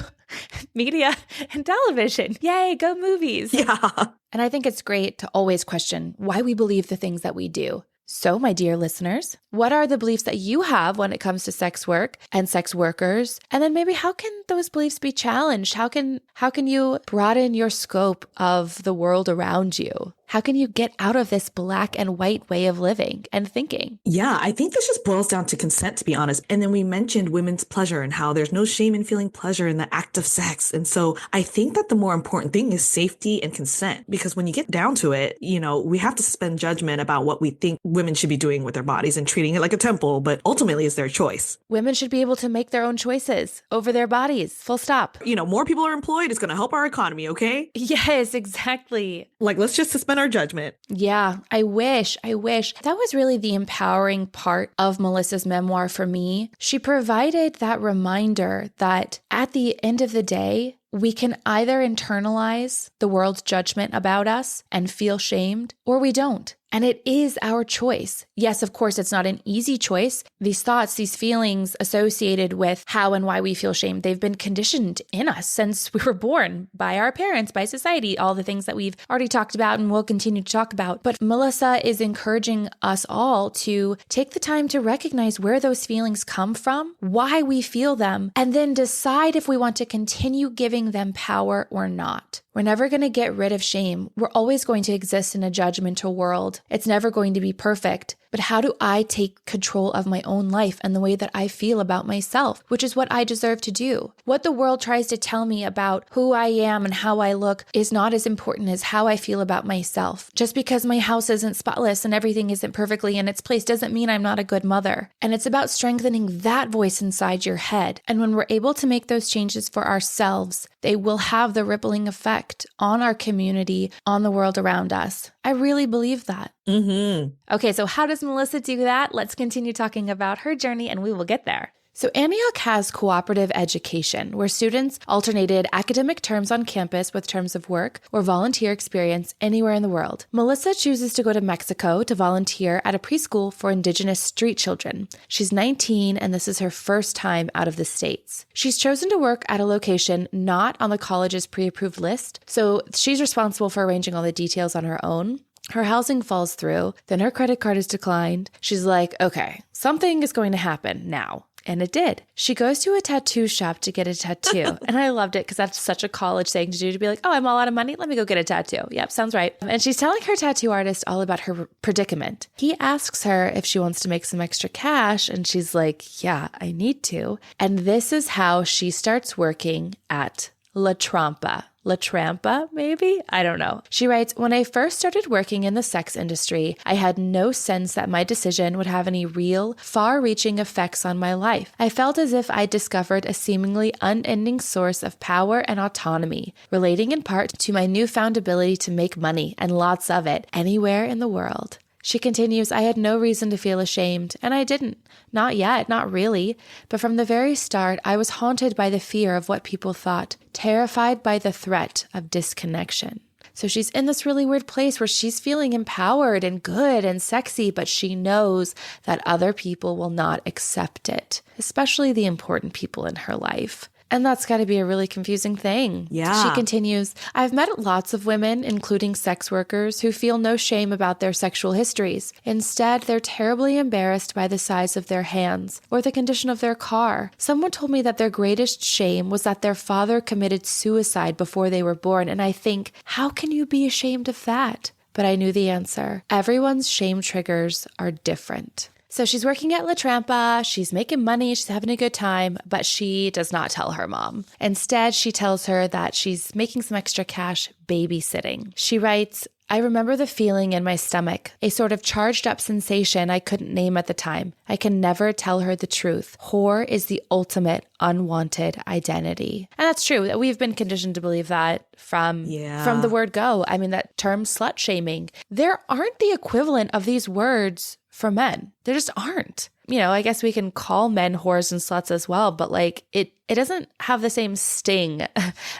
media and television. Yay, go movies. Yeah. And I think it's great to always question why we believe the things that we do. So, my dear listeners, what are the beliefs that you have when it comes to sex work and sex workers? And then maybe how can those beliefs be challenged? How can you broaden your scope of the world around you? How can you get out of this black and white way of living and thinking? Yeah, I think this just boils down to consent, to be honest. And then we mentioned women's pleasure and how there's no shame in feeling pleasure in the act of sex. And so I think that the more important thing is safety and consent, because when you get down to it, we have to suspend judgment about what we think women should be doing with their bodies and treating it like a temple, but ultimately it's their choice. Women should be able to make their own choices over their bodies, full stop. More people are employed. It's going to help our economy, okay? Yes, exactly. Like, let's just suspend our judgment. Yeah, I wish. That was really the empowering part of Melissa's memoir for me. She provided that reminder that at the end of the day, we can either internalize the world's judgment about us and feel shamed, or we don't. And it is our choice. Yes, of course, it's not an easy choice. These thoughts, these feelings associated with how and why we feel shame, they've been conditioned in us since we were born by our parents, by society, all the things that we've already talked about and will continue to talk about. But Melissa is encouraging us all to take the time to recognize where those feelings come from, why we feel them, and then decide if we want to continue giving them power or not. We're never going to get rid of shame. We're always going to exist in a judgmental world. It's never going to be perfect. But how do I take control of my own life and the way that I feel about myself, which is what I deserve to do? What the world tries to tell me about who I am and how I look is not as important as how I feel about myself. Just because my house isn't spotless and everything isn't perfectly in its place doesn't mean I'm not a good mother. And it's about strengthening that voice inside your head. And when we're able to make those changes for ourselves, they will have the rippling effect on our community, on the world around us. I really believe that. Mm-hmm. Okay, so how does Melissa do that? Let's continue talking about her journey and we will get there. So Antioch has cooperative education, where students alternated academic terms on campus with terms of work or volunteer experience anywhere in the world. Melissa chooses to go to Mexico to volunteer at a preschool for indigenous street children. She's 19, and this is her first time out of the States. She's chosen to work at a location not on the college's pre-approved list, so she's responsible for arranging all the details on her own. Her housing falls through, then her credit card is declined. She's like, okay, something is going to happen now. And it did. She goes to a tattoo shop to get a tattoo. And I loved it because that's such a college thing to do, to be like, oh, I'm all out of money. Let me go get a tattoo. Yep, sounds right. And she's telling her tattoo artist all about her predicament. He asks her if she wants to make some extra cash. And she's like, yeah, I need to. And this is how she starts working at La Trampa. La Trampa, maybe? I don't know. She writes, when I first started working in the sex industry, I had no sense that my decision would have any real, far-reaching effects on my life. I felt as if I'd discovered a seemingly unending source of power and autonomy, relating in part to my newfound ability to make money, and lots of it, anywhere in the world. She continues, I had no reason to feel ashamed, and I didn't. Not yet, not really. But from the very start, I was haunted by the fear of what people thought, terrified by the threat of disconnection. So she's in this really weird place where she's feeling empowered and good and sexy, but she knows that other people will not accept it, especially the important people in her life. And that's got to be a really confusing thing. Yeah. She continues, I've met lots of women, including sex workers, who feel no shame about their sexual histories. Instead, they're terribly embarrassed by the size of their hands or the condition of their car. Someone told me that their greatest shame was that their father committed suicide before they were born. And I think, how can you be ashamed of that? But I knew the answer. Everyone's shame triggers are different. So she's working at La Trampa, she's making money, she's having a good time, but she does not tell her mom. Instead, she tells her that she's making some extra cash babysitting. She writes, I remember the feeling in my stomach, a sort of charged up sensation I couldn't name at the time. I can never tell her the truth. Whore is the ultimate unwanted identity. And that's true. We've been conditioned to believe that from the word go. I mean, that term slut shaming. There aren't the equivalent of these words for men. There just aren't. You know, I guess we can call men whores and sluts as well, but like it doesn't have the same sting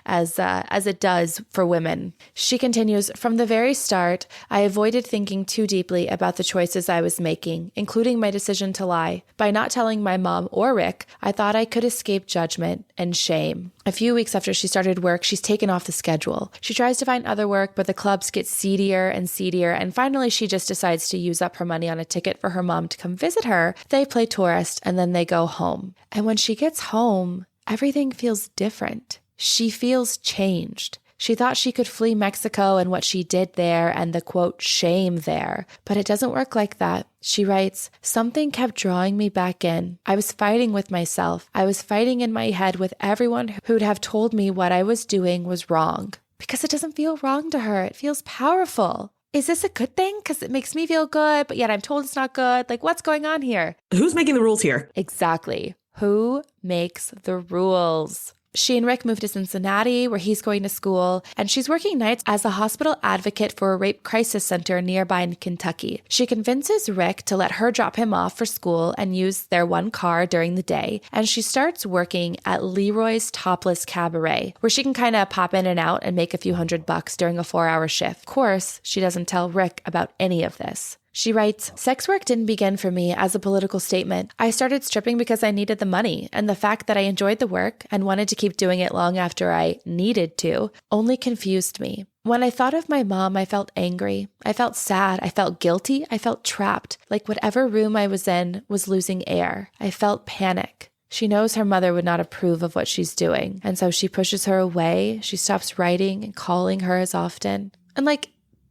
as it does for women. She continues, from the very start, I avoided thinking too deeply about the choices I was making, including my decision to lie. By not telling my mom or Rick, I thought I could escape judgment and shame. A few weeks after she started work, she's taken off the schedule. She tries to find other work, but the clubs get seedier and seedier, and finally she just decides to use up her money on a ticket for her mom to come visit her. They play tourist, and then they go home. And when she gets home, everything feels different. She feels changed. She thought she could flee Mexico and what she did there and the, quote, shame there. But it doesn't work like that. She writes, something kept drawing me back in. I was fighting with myself. I was fighting in my head with everyone who'd have told me what I was doing was wrong. Because it doesn't feel wrong to her. It feels powerful. Is this a good thing? Because it makes me feel good, but yet I'm told it's not good. Like, what's going on here? Who's making the rules here? Exactly. Who makes the rules? She and Rick moved to Cincinnati, where he's going to school, and she's working nights as a hospital advocate for a rape crisis center nearby in Kentucky. She convinces Rick to let her drop him off for school and use their one car during the day, and she starts working at Leroy's Topless Cabaret, where she can kind of pop in and out and make a few $100 during a 4-hour shift. Of course, she doesn't tell Rick about any of this. She writes, sex work didn't begin for me as a political statement. I started stripping because I needed the money, and the fact that I enjoyed the work and wanted to keep doing it long after I needed to only confused me. When I thought of my mom, I felt angry. I felt sad. I felt guilty. I felt trapped, like whatever room I was in was losing air. I felt panic. She knows her mother would not approve of what she's doing, and so she pushes her away. She stops writing and calling her as often. And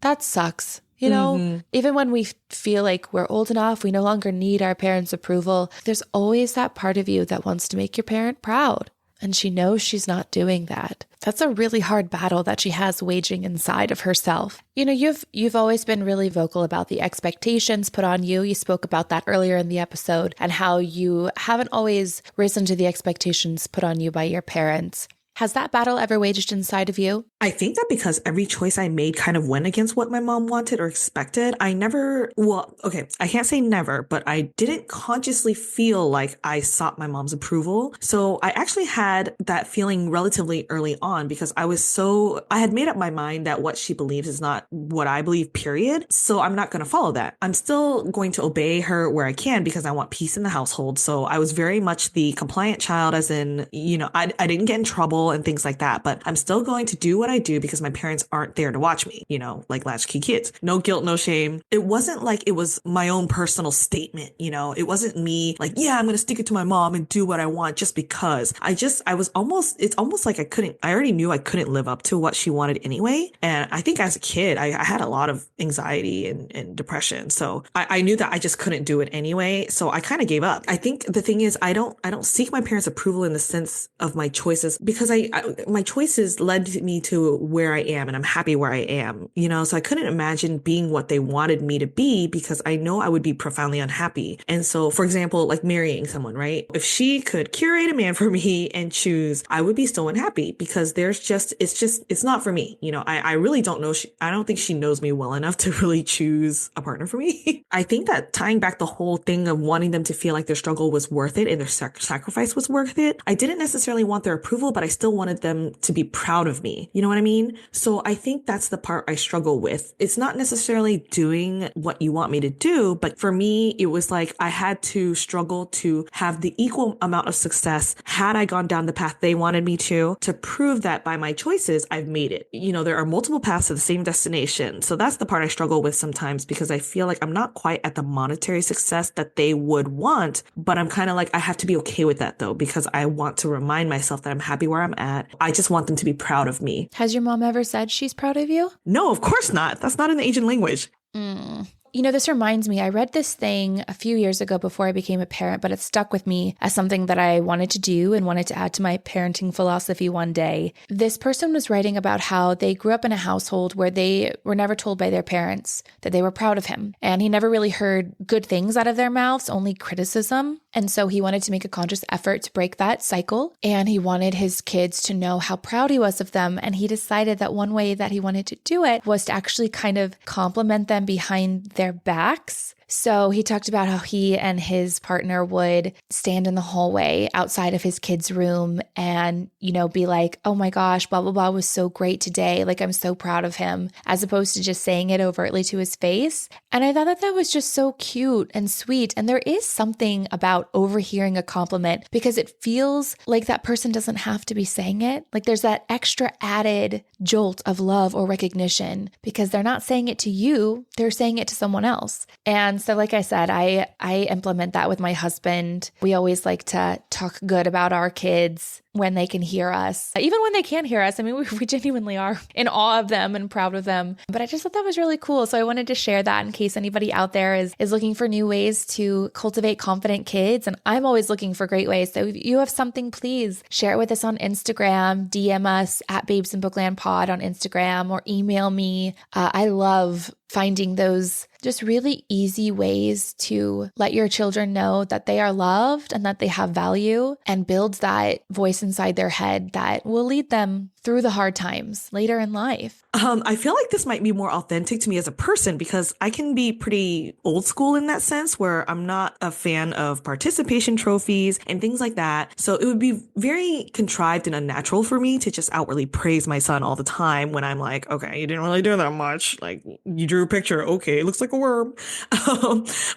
that sucks. You know, even when we feel like we're old enough, we no longer need our parents' approval, there's always that part of you that wants to make your parent proud. And she knows she's not doing that. That's a really hard battle that she has waging inside of herself. You know, you've always been really vocal about the expectations put on you. You spoke about that earlier in the episode and how you haven't always risen to the expectations put on you by your parents. Has that battle ever waged inside of you? I think that because every choice I made kind of went against what my mom wanted or expected, I never, well, okay, I can't say never, but I didn't consciously feel like I sought my mom's approval. So I actually had that feeling relatively early on because I had made up my mind that what she believes is not what I believe, period. So I'm not going to follow that. I'm still going to obey her where I can because I want peace in the household. So I was very much the compliant child, as in, I didn't get in trouble and things like that, but I'm still going to do what I do because my parents aren't there to watch me, like latchkey kids. No guilt, no shame. It wasn't like it was my own personal statement, it wasn't me like, yeah, I'm going to stick it to my mom and do what I want just because. It's almost like I already knew I couldn't live up to what she wanted anyway. And I think as a kid, I had a lot of anxiety and depression. So I knew that I just couldn't do it anyway. So I kind of gave up. I think the thing is, I don't seek my parents' approval in the sense of my choices because my choices led me to where I am and I'm happy where I am, so I couldn't imagine being what they wanted me to be because I know I would be profoundly unhappy. And so, for example, like marrying someone, right? If she could curate a man for me and choose, I would be so unhappy because it's not for me. I really don't know. I don't think she knows me well enough to really choose a partner for me. I think that tying back the whole thing of wanting them to feel like their struggle was worth it and their sacrifice was worth it. I didn't necessarily want their approval, but I still wanted them to be proud of me. You know what I mean? So I think that's the part I struggle with. It's not necessarily doing what you want me to do, but for me, it was like I had to struggle to have the equal amount of success had I gone down the path they wanted me to prove that by my choices, I've made it. There are multiple paths to the same destination. So that's the part I struggle with sometimes because I feel like I'm not quite at the monetary success that they would want, but I'm kind of like, I have to be okay with that though, because I want to remind myself that I'm happy where I'm at. I just want them to be proud of me. Has your mom ever said she's proud of you? No, of course not. That's not in the Asian language. This reminds me, I read this thing a few years ago before I became a parent, but it stuck with me as something that I wanted to do and wanted to add to my parenting philosophy one day. This person was writing about how they grew up in a household where they were never told by their parents that they were proud of him. And he never really heard good things out of their mouths, only criticism. And so he wanted to make a conscious effort to break that cycle. And he wanted his kids to know how proud he was of them. And he decided that one way that he wanted to do it was to actually kind of compliment them behind their backs. So he talked about how he and his partner would stand in the hallway outside of his kid's room and, be like, oh my gosh, blah, blah, blah was so great today. Like, I'm so proud of him, as opposed to just saying it overtly to his face. And I thought that that was just so cute and sweet. And there is something about overhearing a compliment because it feels like that person doesn't have to be saying it. Like there's that extra added jolt of love or recognition because they're not saying it to you, they're saying it to someone else. And so like I said, I implement that with my husband. We always like to talk good about our kids when they can hear us. Even when they can't hear us, I mean, we genuinely are in awe of them and proud of them. But I just thought that was really cool. So I wanted to share that in case anybody out there is looking for new ways to cultivate confident kids. And I'm always looking for great ways. So if you have something, please share it with us on Instagram, DM us at Babes in Bookland Pod on Instagram, or email me. I love finding those just really easy ways to let your children know that they are loved and that they have value, and build that voice inside their head that will lead them through the hard times later in life. I feel like this might be more authentic to me as a person because I can be pretty old school in that sense where I'm not a fan of participation trophies and things like that. So it would be very contrived and unnatural for me to just outwardly praise my son all the time when I'm like, okay, you didn't really do that much. Like, you drew a picture. Okay, it looks like a worm.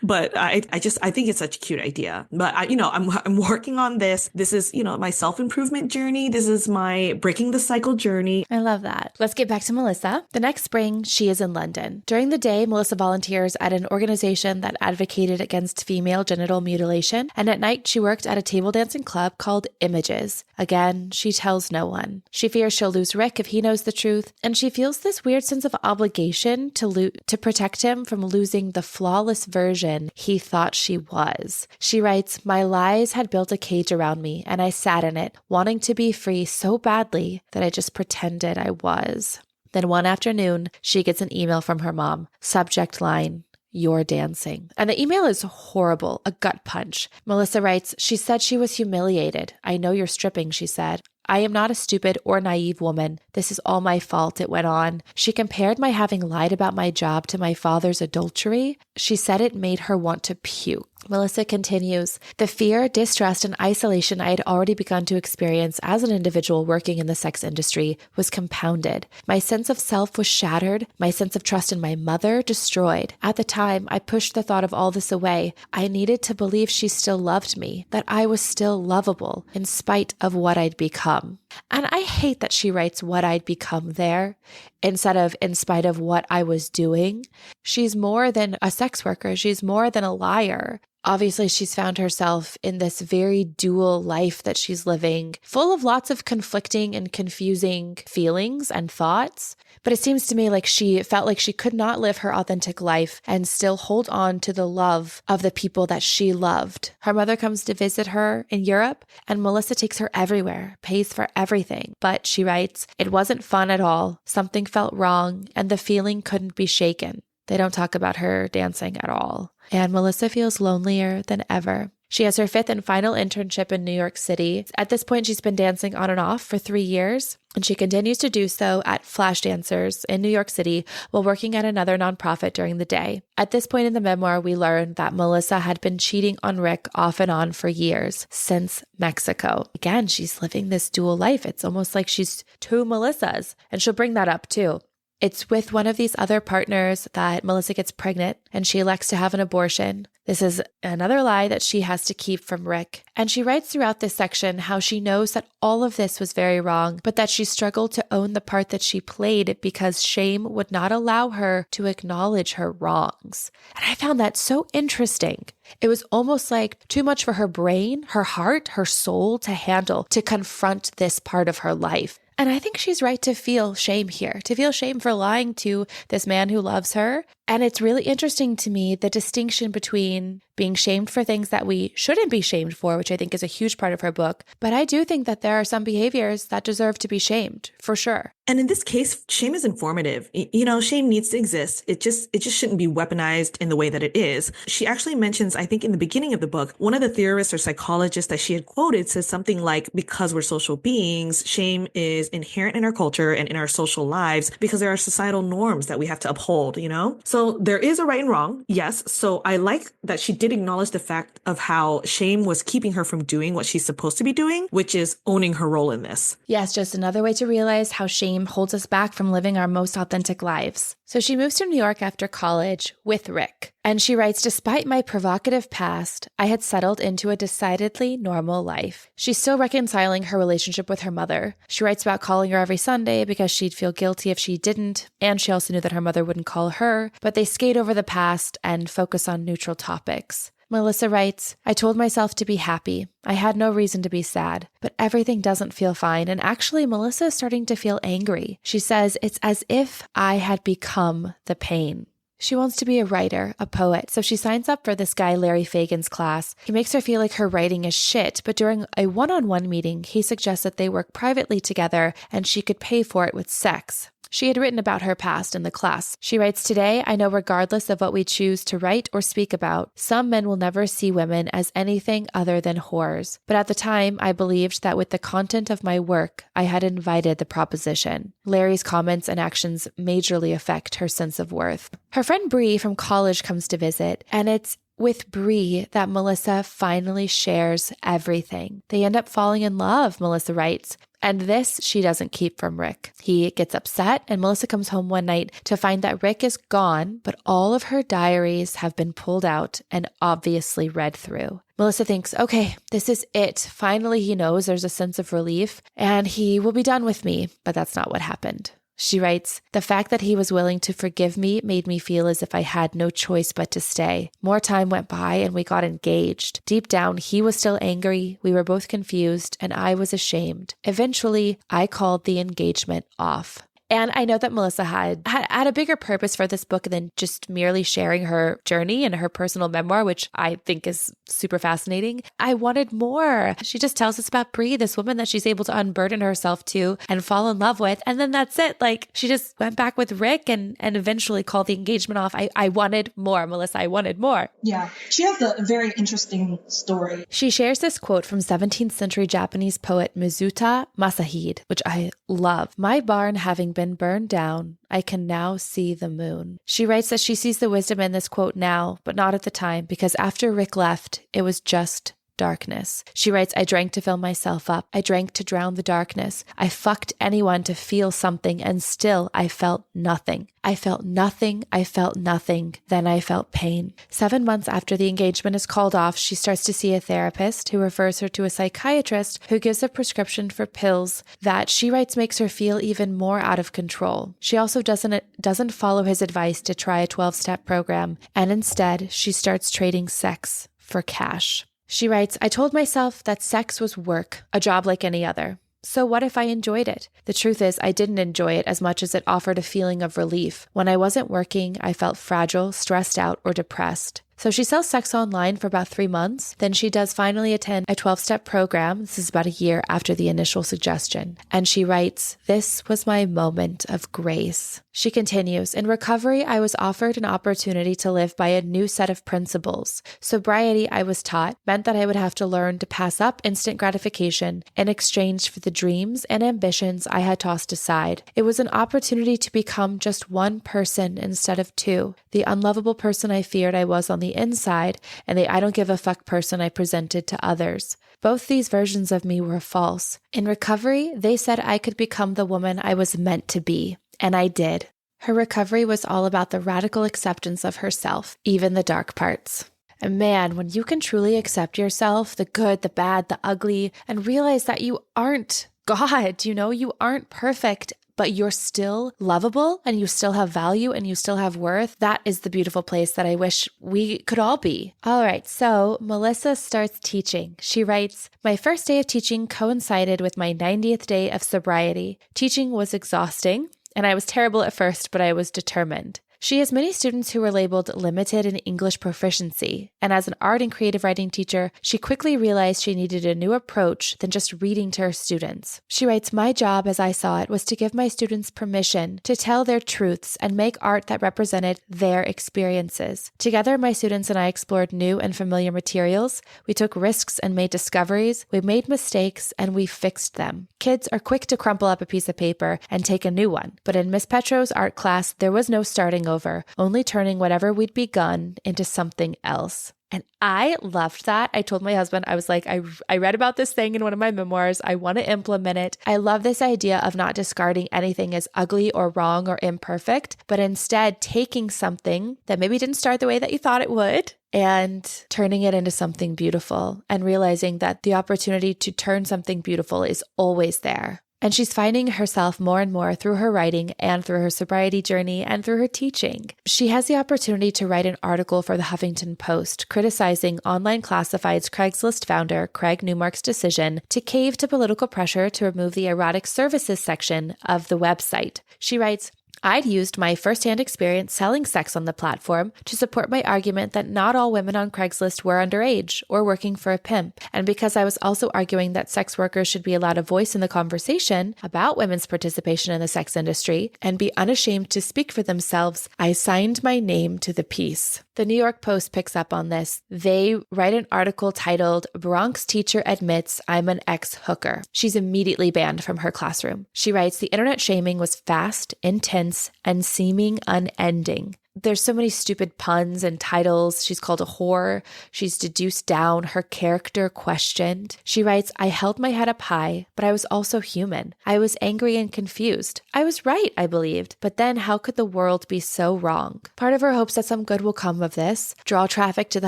But I think it's such a cute idea. But I'm working on this. This is, my self-improvement journey. This is my breaking the cycle journey. I love that. Let's get back to Melissa. The next spring, she is in London. During the day, Melissa volunteers at an organization that advocated against female genital mutilation, and at night, she worked at a table dancing club called Images. Again, she tells no one. She fears she'll lose Rick if he knows the truth, and she feels this weird sense of obligation to protect him from losing the flawless version he thought she was. She writes, "My lies had built a cage around me, and I sat in it, wanting to be free so badly that I just pretended I was." Then one afternoon, she gets an email from her mom. Subject line, "You're dancing." And the email is horrible, a gut punch. Melissa writes, "She said she was humiliated. I know you're stripping," she said. I am not a stupid or naive woman. This is all my fault, it went on. She compared my having lied about my job to my father's adultery. She said it made her want to puke. Melissa continues, the fear, distrust, and isolation I had already begun to experience as an individual working in the sex industry was compounded. My sense of self was shattered, my sense of trust in my mother destroyed. At the time, I pushed the thought of all this away. I needed to believe she still loved me, that I was still lovable, in spite of what I'd become. And I hate that she writes what I'd become there, instead of in spite of what I was doing. She's more than a sex worker. She's more than a liar. Obviously, she's found herself in this very dual life that she's living, full of lots of conflicting and confusing feelings and thoughts. But it seems to me like she felt like she could not live her authentic life and still hold on to the love of the people that she loved. Her mother comes to visit her in Europe, and Melissa takes her everywhere, pays for everything. But she writes, it wasn't fun at all. Something felt wrong, and the feeling couldn't be shaken. They don't talk about her dancing at all. And Melissa feels lonelier than ever. She has her 5th and final internship in New York City. At this point, she's been dancing on and off for 3 years, and she continues to do so at Flash Dancers in New York City while working at another nonprofit during the day. At this point in the memoir, we learn that Melissa had been cheating on Rick off and on for years, since Mexico. Again, she's living this dual life. It's almost like she's two Melissas, and she'll bring that up too. It's with one of these other partners that Melissa gets pregnant and she elects to have an abortion. This is another lie that she has to keep from Rick. And she writes throughout this section how she knows that all of this was very wrong, but that she struggled to own the part that she played because shame would not allow her to acknowledge her wrongs. And I found that so interesting. It was almost like too much for her brain, her heart, her soul to handle, to confront this part of her life. And I think she's right to feel shame here, to feel shame for lying to this man who loves her. And it's really interesting to me, the distinction between being shamed for things that we shouldn't be shamed for, which I think is a huge part of her book. But I do think that there are some behaviors that deserve to be shamed, for sure. And in this case, shame is informative. Shame needs to exist. It just shouldn't be weaponized in the way that it is. She actually mentions, I think in the beginning of the book, one of the theorists or psychologists that she had quoted says something like, because we're social beings, shame is inherent in our culture and in our social lives because there are societal norms that we have to uphold, So there is a right and wrong. Yes. So I like that she did acknowledge the fact of how shame was keeping her from doing what she's supposed to be doing, which is owning her role in this. Yes, just another way to realize how shame holds us back from living our most authentic lives. So she moves to New York after college with Rick. And she writes, despite my provocative past, I had settled into a decidedly normal life. She's still reconciling her relationship with her mother. She writes about calling her every Sunday because she'd feel guilty if she didn't. And she also knew that her mother wouldn't call her. But they skate over the past and focus on neutral topics. Melissa writes, I told myself to be happy. I had no reason to be sad, but everything doesn't feel fine. And actually, Melissa is starting to feel angry. She says, it's as if I had become the pain. She wants to be a writer, a poet, so she signs up for this guy Larry Fagan's class. He makes her feel like her writing is shit, but during a one-on-one meeting, he suggests that they work privately together and she could pay for it with sex. She had written about her past in the class. She writes, today, I know regardless of what we choose to write or speak about, some men will never see women as anything other than whores. But at the time, I believed that with the content of my work, I had invited the proposition. Larry's comments and actions majorly affect her sense of worth. Her friend Bree from college comes to visit, and it's with Bree that Melissa finally shares everything. They end up falling in love, Melissa writes. And this she doesn't keep from Rick. He gets upset, and Melissa comes home one night to find that Rick is gone, but all of her diaries have been pulled out and obviously read through. Melissa thinks, okay, this is it. Finally, he knows. There's a sense of relief, and he will be done with me. But that's not what happened. She writes, the fact that he was willing to forgive me made me feel as if I had no choice but to stay. More time went by and we got engaged. Deep down, he was still angry, we were both confused, and I was ashamed. Eventually, I called the engagement off. And I know that Melissa had a bigger purpose for this book than just merely sharing her journey and her personal memoir, which I think is super fascinating. I wanted more. She just tells us about Bree, this woman that she's able to unburden herself to and fall in love with. And then that's it. Like, she just went back with Rick and eventually called the engagement off. I wanted more, Melissa. I wanted more. Yeah, she has a very interesting story. She shares this quote from 17th century Japanese poet Mizuta Masahide, which I love. My barn having been burned down, I can now see the moon. She writes that she sees the wisdom in this quote now, but not at the time, because after Rick left, it was just darkness. She writes, I drank to fill myself up. I drank to drown the darkness. I fucked anyone to feel something, and still I felt nothing. I felt nothing. I felt nothing. Then I felt pain. 7 months after the engagement is called off, she starts to see a therapist who refers her to a psychiatrist who gives a prescription for pills that she writes makes her feel even more out of control. She also doesn't follow his advice to try a 12-step program, and instead she starts trading sex for cash. She writes, I told myself that sex was work, a job like any other. So what if I enjoyed it? The truth is, I didn't enjoy it as much as it offered a feeling of relief. When I wasn't working, I felt fragile, stressed out, or depressed. So she sells sex online for about 3 months. Then she does finally attend a 12-step program. This is about a year after the initial suggestion. And she writes, this was my moment of grace. She continues, in recovery, I was offered an opportunity to live by a new set of principles. Sobriety, I was taught, meant that I would have to learn to pass up instant gratification in exchange for the dreams and ambitions I had tossed aside. It was an opportunity to become just one person instead of two, the unlovable person I feared I was on the inside, and the I don't give a fuck person I presented to others. Both these versions of me were false. In recovery, they said I could become the woman I was meant to be, and I did. Her recovery was all about the radical acceptance of herself, even the dark parts. And man, when you can truly accept yourself, the good, the bad, the ugly, and realize that you aren't God, you aren't perfect, but you're still lovable and you still have value and you still have worth. That is the beautiful place that I wish we could all be. All right, so Melissa starts teaching. She writes, my first day of teaching coincided with my 90th day of sobriety. Teaching was exhausting, and I was terrible at first, but I was determined. She has many students who were labeled limited in English proficiency, and as an art and creative writing teacher, she quickly realized she needed a new approach than just reading to her students. She writes, my job, as I saw it, was to give my students permission to tell their truths and make art that represented their experiences. Together, my students and I explored new and familiar materials. We took risks and made discoveries. We made mistakes and we fixed them. Kids are quick to crumple up a piece of paper and take a new one, but in Miss Petro's art class, there was no starting over, only turning whatever we'd begun into something else. And I loved that. I told my husband, I was like, I read about this thing in one of my memoirs. I want to implement it. I love this idea of not discarding anything as ugly or wrong or imperfect, but instead taking something that maybe didn't start the way that you thought it would and turning it into something beautiful and realizing that the opportunity to turn something beautiful is always there. And she's finding herself more and more through her writing and through her sobriety journey and through her teaching. She has the opportunity to write an article for the Huffington Post criticizing online classifieds Craigslist founder Craig Newmark's decision to cave to political pressure to remove the erotic services section of the website. She writes, I'd used my firsthand experience selling sex on the platform to support my argument that not all women on Craigslist were underage or working for a pimp. And because I was also arguing that sex workers should be allowed a voice in the conversation about women's participation in the sex industry and be unashamed to speak for themselves, I signed my name to the piece. The New York Post picks up on this. They write an article titled, Bronx Teacher Admits I'm an Ex-Hooker. She's immediately banned from her classroom. She writes, the internet shaming was fast, intense, and seeming unending. There's so many stupid puns and titles. She's called a whore. She's deduced down. Her character questioned. She writes, I held my head up high, but I was also human. I was angry and confused. I was right, I believed. But then how could the world be so wrong? Part of her hopes that some good will come of this, draw traffic to the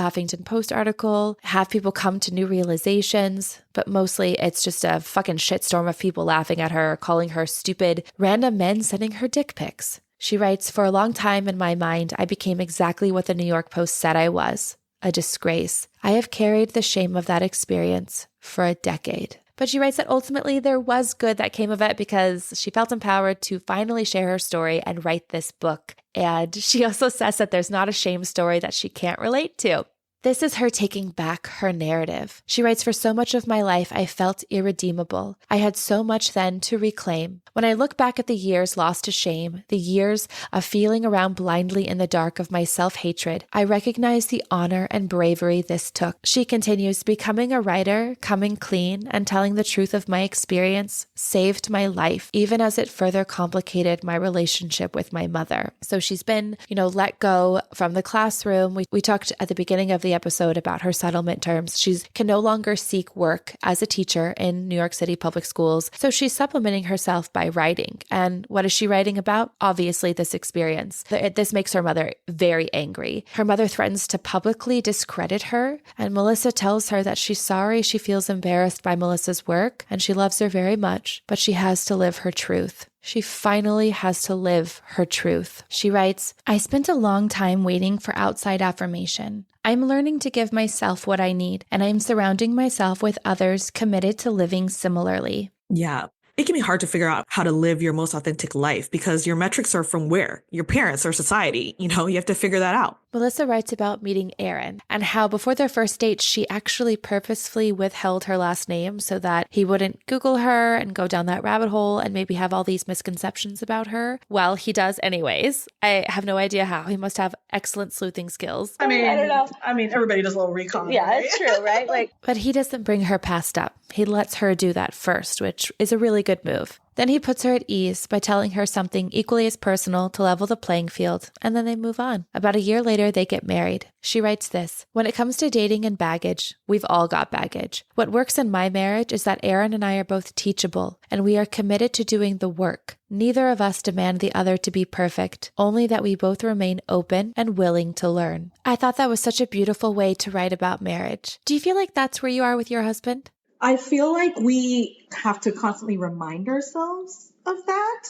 Huffington Post article, have people come to new realizations. But mostly it's just a fucking shitstorm of people laughing at her, calling her stupid, random men sending her dick pics. She writes, for a long time in my mind, I became exactly what the New York Post said I was, a disgrace. I have carried the shame of that experience for a decade. But she writes that ultimately there was good that came of it because she felt empowered to finally share her story and write this book. And she also says that there's not a shame story that she can't relate to. This is her taking back her narrative. She writes, "For so much of my life, I felt irredeemable. I had so much then to reclaim. When I look back at the years lost to shame, the years of feeling around blindly in the dark of my self-hatred, I recognize the honor and bravery this took." She continues, "Becoming a writer, coming clean, and telling the truth of my experience saved my life, even as it further complicated my relationship with my mother." So she's been, let go from the classroom. We talked at the beginning of the episode about her settlement terms. She can no longer seek work as a teacher in New York City public schools. So she's supplementing herself by writing. And what is she writing about? Obviously, this experience. This makes her mother very angry. Her mother threatens to publicly discredit her. And Melissa tells her that she's sorry she feels embarrassed by Melissa's work and she loves her very much, but she has to live her truth. She finally has to live her truth. She writes, "I spent a long time waiting for outside affirmation. I'm learning to give myself what I need, and I'm surrounding myself with others committed to living similarly." Yeah. It can be hard to figure out how to live your most authentic life because your metrics are from where? Your parents or society. You have to figure that out. Melissa writes about meeting Aaron and how before their first date, she actually purposefully withheld her last name so that he wouldn't Google her and go down that rabbit hole and maybe have all these misconceptions about her. Well, he does anyways. I have no idea how. He must have excellent sleuthing skills. I don't know. Everybody does a little recon. Yeah, right? it's true, right? But he doesn't bring her past up. He lets her do that first, which is a really good move. Then he puts her at ease by telling her something equally as personal to level the playing field, and then they move on. About a year later, they get married. She writes this, "When it comes to dating and baggage, we've all got baggage. What works in my marriage is that Aaron and I are both teachable, and we are committed to doing the work. Neither of us demand the other to be perfect, only that we both remain open and willing to learn." I thought that was such a beautiful way to write about marriage. Do you feel like that's where you are with your husband? I feel like we have to constantly remind ourselves of that.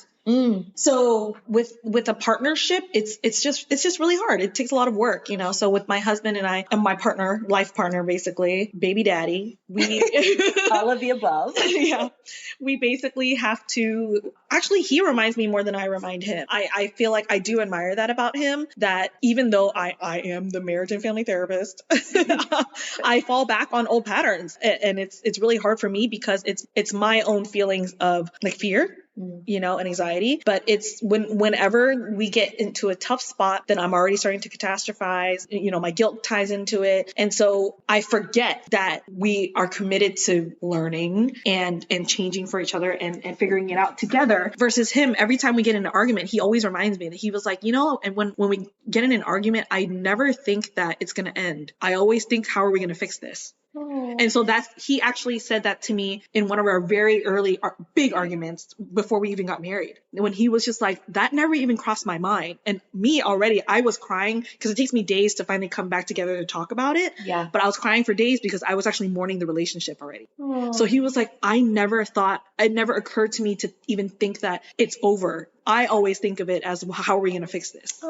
So with a partnership, it's just really hard. It takes a lot of work, So with my husband and I, and my partner, life partner, basically, baby daddy, we All of the above. yeah, we basically have to. Actually, he reminds me more than I remind him. I feel like I do admire that about him. That even though I am the marriage and family therapist, I fall back on old patterns, and it's really hard for me because it's my own feelings of like fear. And anxiety. But it's whenever we get into a tough spot, then I'm already starting to catastrophize. My guilt ties into it. And so I forget that we are committed to learning and changing for each other and figuring it out together versus him. Every time we get in an argument, he always reminds me that he was like, and when we get in an argument, I never think that it's going to end. I always think, how are we going to fix this? And so he actually said that to me in one of our very early big arguments before we even got married, when he was just like, that never even crossed my mind. And me already, I was crying because it takes me days to finally come back together to talk about it. Yeah. But I was crying for days because I was actually mourning the relationship already. So he was like, it never occurred to me to even think that it's over. I always think of it as, how are we going to fix this?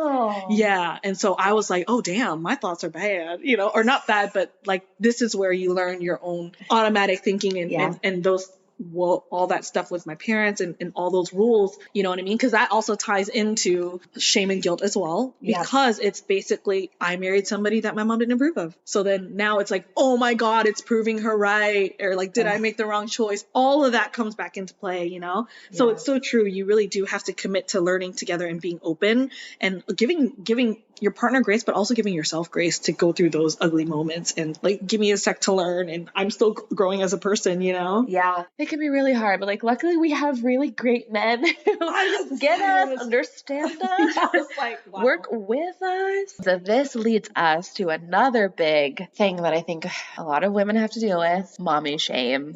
Yeah. And so I was like, oh, damn, my thoughts are bad, or not bad, but like, this is where you learn your own automatic thinking and those all that stuff with my parents and all those rules, you know what I mean? Because that also ties into shame and guilt as well, because it's basically, I married somebody that my mom didn't approve of. So then now it's like, oh my God, it's proving her right. Or like, did I make the wrong choice? All of that comes back into play, So it's so true. You really do have to commit to learning together and being open and giving your partner grace, but also giving yourself grace to go through those ugly moments and like, give me a sec to learn. And I'm still growing as a person, Yeah, it can be really hard, but like, luckily we have really great men who get us, understand us, work with us. So this leads us to another big thing that I think a lot of women have to deal with, mommy shame.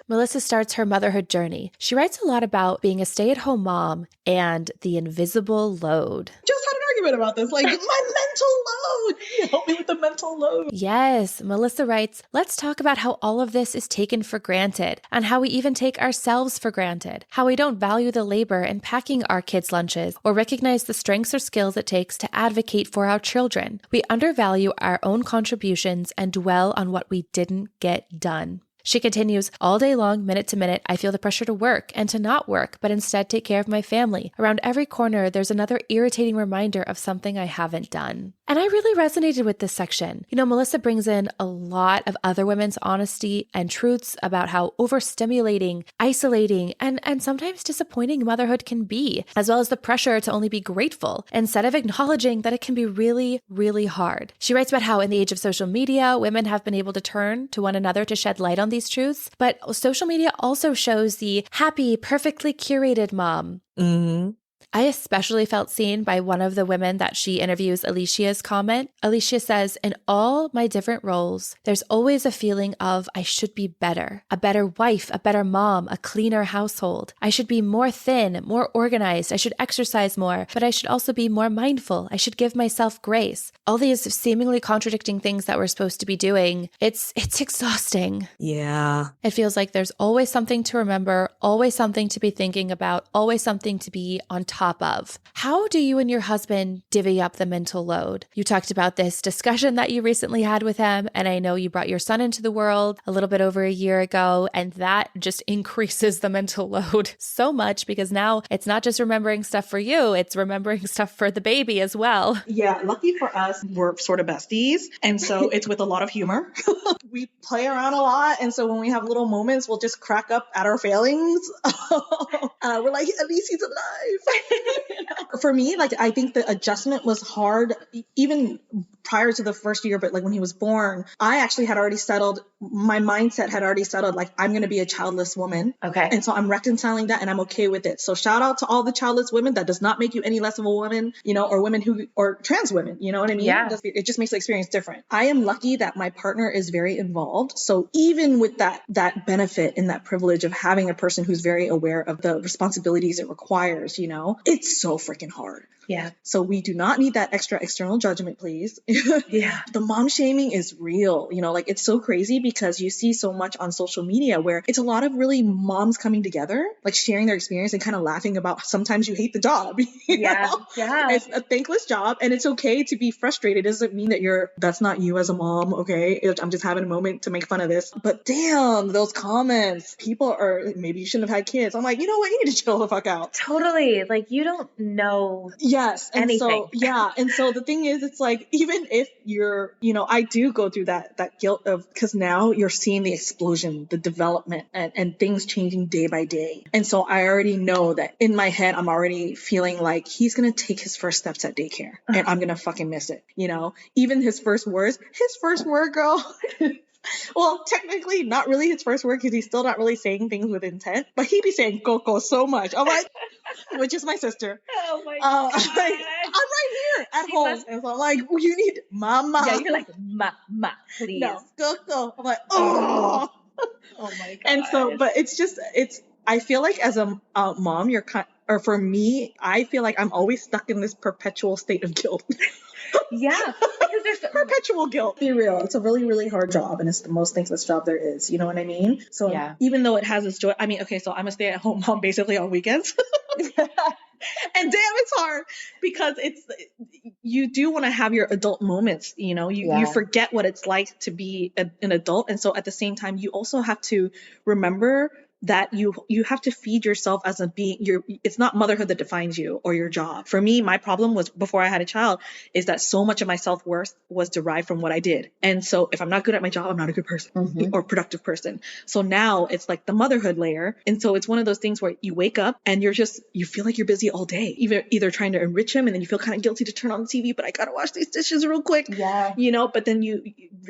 Melissa starts her motherhood journey. She writes a lot about being a stay-at-home mom and the invisible load. Just had an argument about this, like, my mental load. Help me with the mental load. Yes, Melissa writes, "Let's talk about how all of this is taken for granted and how we even take ourselves for granted, how we don't value the labor in packing our kids' lunches or recognize the strengths or skills it takes to advocate for our children. We undervalue our own contributions and dwell on what we didn't get done." She continues, all day long, minute to minute, I feel the pressure to work and to not work, but instead take care of my family. Around every corner, there's another irritating reminder of something I haven't done. And I really resonated with this section. Melissa brings in a lot of other women's honesty and truths about how overstimulating, isolating, and sometimes disappointing motherhood can be, as well as the pressure to only be grateful instead of acknowledging that it can be really, really hard. She writes about how in the age of social media, women have been able to turn to one another to shed light on these truths, but social media also shows the happy, perfectly curated mom. Mm-hmm. I especially felt seen by one of the women that she interviews, Alicia's comment. Alicia says, in all my different roles, there's always a feeling of I should be better, a better wife, a better mom, a cleaner household. I should be more thin, more organized. I should exercise more, but I should also be more mindful. I should give myself grace. All these seemingly contradicting things that we're supposed to be doing, it's exhausting. Yeah. It feels like there's always something to remember, always something to be thinking about, always something to be on top of. How do you and your husband divvy up the mental load? You talked about this discussion that you recently had with him, and I know you brought your son into the world a little bit over a year ago, and that just increases the mental load so much because now it's not just remembering stuff for you, it's remembering stuff for the baby as well. Yeah, lucky for us, we're sort of besties. And so it's with a lot of humor. We play around a lot. And so when we have little moments, we'll just crack up at our failings. We're like, at least he's alive. For me, like, I think the adjustment was hard, even prior to the first year, but like when he was born, I actually had already settled, my mindset had already settled, like, I'm going to be a childless woman. Okay. And so I'm reconciling that and I'm okay with it. So shout out to all the childless women. That does not make you any less of a woman, or women or trans women, you know what I mean? Yeah. It just makes the experience different. I am lucky that my partner is very involved. So even with that benefit and that privilege of having a person who's very aware of the responsibilities it requires, it's so freaking hard. Yeah. So we do not need that extra external judgment, please. Yeah. The mom shaming is real. Like, it's so crazy because you see so much on social media where it's a lot of really moms coming together, like sharing their experience and kind of laughing about sometimes you hate the job. Yeah. It's a thankless job and it's okay to be frustrated. It doesn't mean that that's not you as a mom. Okay. I'm just having a moment to make fun of this, but damn, those comments, people are, maybe you shouldn't have had kids. I'm like, you know what? You need to chill the fuck out. Totally. Like, you don't know. Yes. And anything. So, yeah. And so the thing is, it's like, even if you're, I do go through that guilt of, because now you're seeing the explosion, the development and things changing day by day. And so I already know that in my head, I'm already feeling like he's going to take his first steps at daycare and I'm going to fucking miss it. Even his first word, girl. Well, technically not really his first word because he's still not really saying things with intent, but he'd be saying Coco so much. I'm like, which is my sister. Oh my God. I'm right here at home. And so I'm like, you need mama. Yeah, you're like, ma, please. No, Coco. I'm like, oh my God. And so, but I feel like as a mom, or for me, I feel like I'm always stuck in this perpetual state of guilt. Yeah, because there's perpetual guilt. Be real. It's a really, really hard job and it's the most thankless job there is. You know what I mean? So yeah. Even though it has its joy, so I'm a stay-at-home mom basically on weekends. And damn, it's hard because you do want to have your adult moments, you forget what it's like to be an adult. And so at the same time, you also have to remember that you have to feed yourself as a being. It's not motherhood that defines you or your job. For me, my problem was before I had a child is that so much of my self-worth was derived from what I did. And so if I'm not good at my job, I'm not a good person or productive person. So now it's like the motherhood layer. And so it's one of those things where you wake up and you feel like you're busy all day, either trying to enrich him and then you feel kind of guilty to turn on the TV, but I got to wash these dishes real quick. Yeah. But then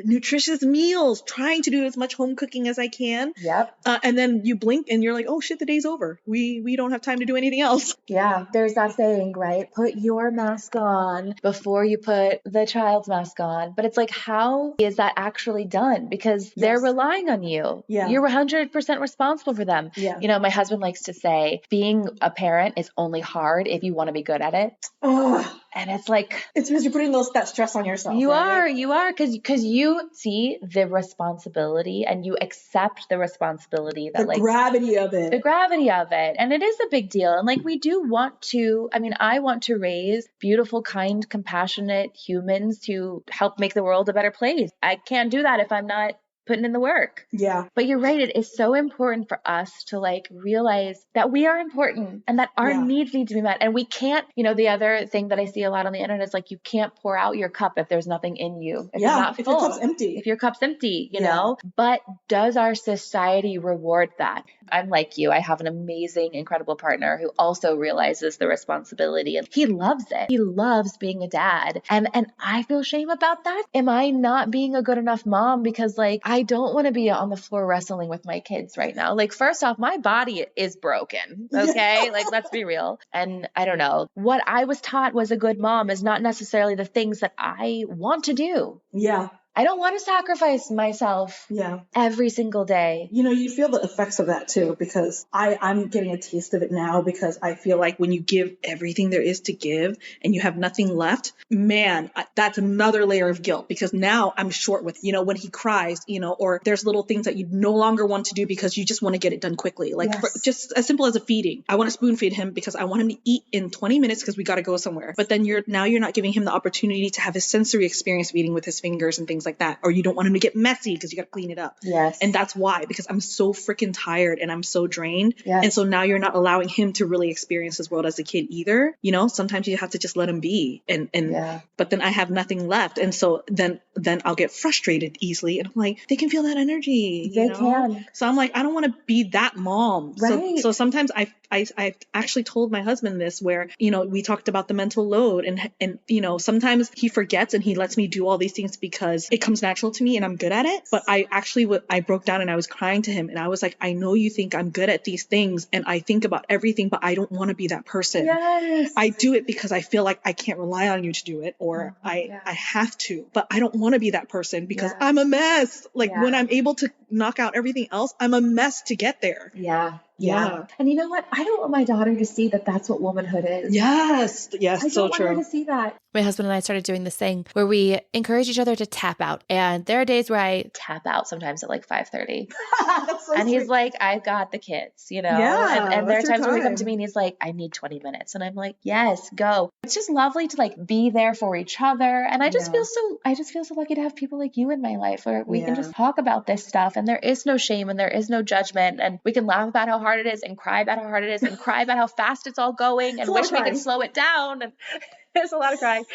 nutritious meals, trying to do as much home cooking as I can. Yep. And then you blink and you're like, oh shit, the day's over. We don't have time to do anything else. Yeah. There's that saying, right? Put your mask on before you put the child's mask on. But it's like, how is that actually done? Because they're relying on you. Yeah. You're 100% responsible for them. Yeah. My husband likes to say, being a parent is only hard if you want to be good at it. Oh. And it's like, it's because you're putting that stress on yourself. You right? are, because you see the responsibility and you accept the responsibility that the gravity of it. The gravity of it. And it is a big deal. And we do want to, I want to raise beautiful, kind, compassionate humans to help make the world a better place. I can't do that if I'm not putting in the work. Yeah. But you're right. It is so important for us to like realize that we are important and that our needs need to be met. And we can't, the other thing that I see a lot on the internet is like, you can't pour out your cup if there's nothing in you. If it's not full. If your cup's empty. If your cup's empty, you know, but does our society reward that? I'm like you. I have an amazing, incredible partner who also realizes the responsibility and he loves it. He loves being a dad. And I feel shame about that. Am I not being a good enough mom? Because like, I don't want to be on the floor wrestling with my kids right now. Like, first off, my body is broken. Okay. Like, let's be real. And I don't know. What I was taught was a good mom is not necessarily the things that I want to do. Yeah. I don't want to sacrifice myself every single day. You feel the effects of that too, because I'm getting a taste of it now, because I feel like when you give everything there is to give and you have nothing left, man, that's another layer of guilt, because now I'm short with, when he cries, or there's little things that you no longer want to do because you just want to get it done quickly. Like just as simple as a feeding. I want to spoon feed him because I want him to eat in 20 minutes because we got to go somewhere. But then you're not giving him the opportunity to have his sensory experience of eating with his fingers and things like that, or you don't want him to get messy because you got to clean it up. Yes. And that's why, because I'm so freaking tired and I'm so drained. Yes. And so now you're not allowing him to really experience this world as a kid either. Sometimes you have to just let him be. But then I have nothing left. And so then I'll get frustrated easily. And I'm like, they can feel that energy. They can. So I'm like, I don't want to be that mom. Right. So sometimes I've actually told my husband this, where, we talked about the mental load and sometimes he forgets and he lets me do all these things because it comes natural to me and I'm good at it. But I broke down and I was crying to him and I was like, I know you think I'm good at these things and I think about everything, but I don't want to be that person. Yes. I do it because I feel like I can't rely on you to do it, or I have to, but I don't want to be that person because I'm a mess. Like when I'm able to knock out everything else, I'm a mess to get there. Yeah. And you know what? I don't want my daughter to see that that's what womanhood is. Yes. I So don't want true. her to see that. My husband and I started doing this thing where we encourage each other to tap out. And there are days where I tap out sometimes at like 5:30. So and sweet. he's like, I've got the kids, Yeah, and there are that's your times when he time. comes to me and he's like, I need 20 minutes. And I'm like, yes, go. It's just lovely to like be there for each other. And I just feel so lucky to have people like you in my life where we can just talk about this stuff and there is no shame and there is no judgment. And we can laugh about how hard it is and cry about how hard it is and cry about how fast it's all going and wish we could slow it down. And there's a lot of crying.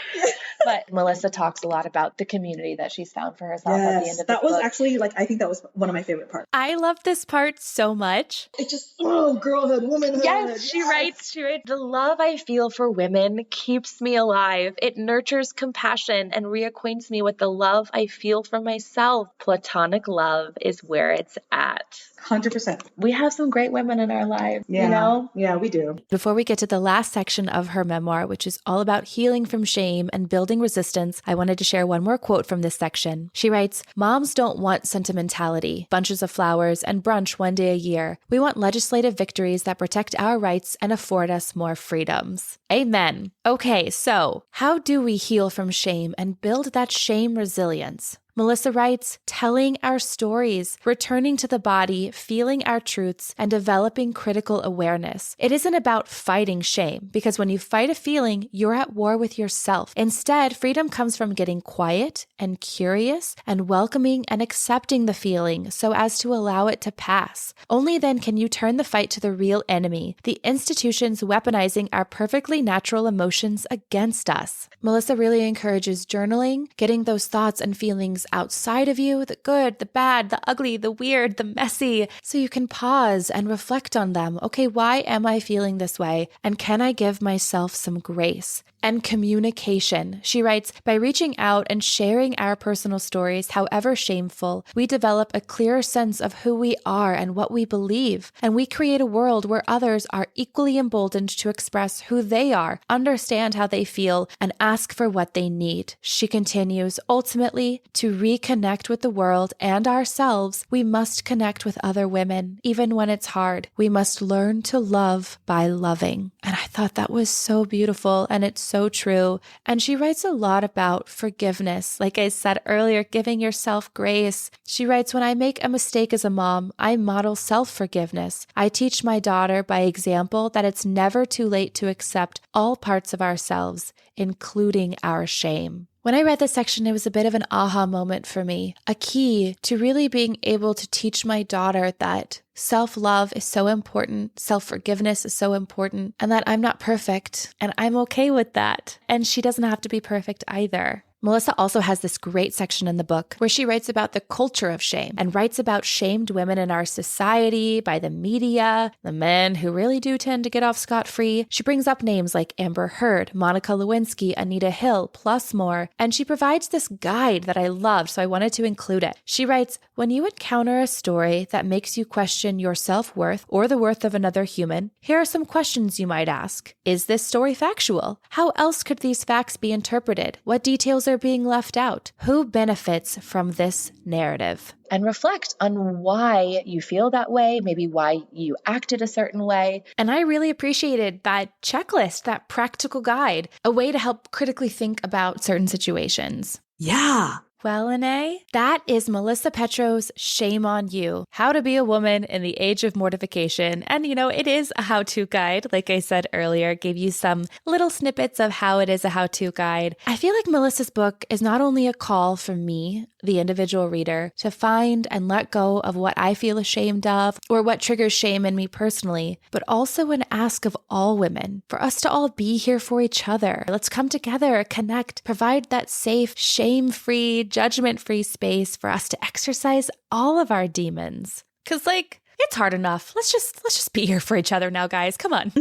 But Melissa talks a lot about the community that she's found for herself at the end of the book. That was actually I think that was one of my favorite parts. I love this part so much. It's just, girlhood, womanhood. Yes, she writes, the love I feel for women keeps me alive. It nurtures compassion and reacquaints me with the love I feel for myself. Platonic love is where it's at. 100%. We have some great women in our lives, Yeah, we do. Before we get to the last section of her memoir, which is all about healing from shame and building resistance, I wanted to share one more quote from this section. She writes, "Moms don't want sentimentality, bunches of flowers, and brunch one day a year. We want legislative victories that protect our rights and afford us more freedoms." Amen. Okay, so how do we heal from shame and build that shame resilience? Melissa writes, telling our stories, returning to the body, feeling our truths, and developing critical awareness. It isn't about fighting shame, because when you fight a feeling, you're at war with yourself. Instead, freedom comes from getting quiet and curious and welcoming and accepting the feeling so as to allow it to pass. Only then can you turn the fight to the real enemy, the institutions weaponizing our perfectly natural emotions against us. Melissa really encourages journaling, getting those thoughts and feelings outside of you, the good, the bad, the ugly, the weird, the messy, so you can pause and reflect on them. Okay, why am I feeling this way? And can I give myself some grace? And communication. She writes, by reaching out and sharing our personal stories, however shameful, we develop a clearer sense of who we are and what we believe. And we create a world where others are equally emboldened to express who they are, understand how they feel, and ask for what they need. She continues, ultimately, to reconnect with the world and ourselves, we must connect with other women, even when it's hard. We must learn to love by loving. And I thought that was so beautiful, and it's so true. And she writes a lot about forgiveness. Like I said earlier, giving yourself grace. She writes, when I make a mistake as a mom, I model self-forgiveness. I teach my daughter by example that it's never too late to accept all parts of ourselves, including our shame. When I read this section, it was a bit of an aha moment for me, a key to really being able to teach my daughter that self-love is so important, self-forgiveness is so important, and that I'm not perfect, and I'm okay with that. And she doesn't have to be perfect either. Melissa also has this great section in the book where she writes about the culture of shame and writes about shamed women in our society by the media, the men who really do tend to get off scot-free. She brings up names like Amber Heard, Monica Lewinsky, Anita Hill, plus more, and she provides this guide that I loved, so I wanted to include it. She writes, when you encounter a story that makes you question your self-worth or the worth of another human, here are some questions you might ask. Is this story factual? How else could these facts be interpreted? What details are being left out? Who benefits from this narrative? And reflect on why you feel that way, maybe why you acted a certain way. And I really appreciated that checklist, that practical guide, a way to help critically think about certain situations. Yeah. Well, Ine, that is Melissa Petro's Shame on You, How to Be a Woman in the Age of Mortification. And, it is a how-to guide. Like I said earlier, gave you some little snippets of how it is a how-to guide. I feel like Melissa's book is not only a call for me, the individual reader, to find and let go of what I feel ashamed of or what triggers shame in me personally, but also an ask of all women for us to all be here for each other. Let's come together, connect, provide that safe, shame-free, judgment-free space for us to exercise all of our demons. 'Cause it's hard enough. Let's just be here for each other now, guys. Come on.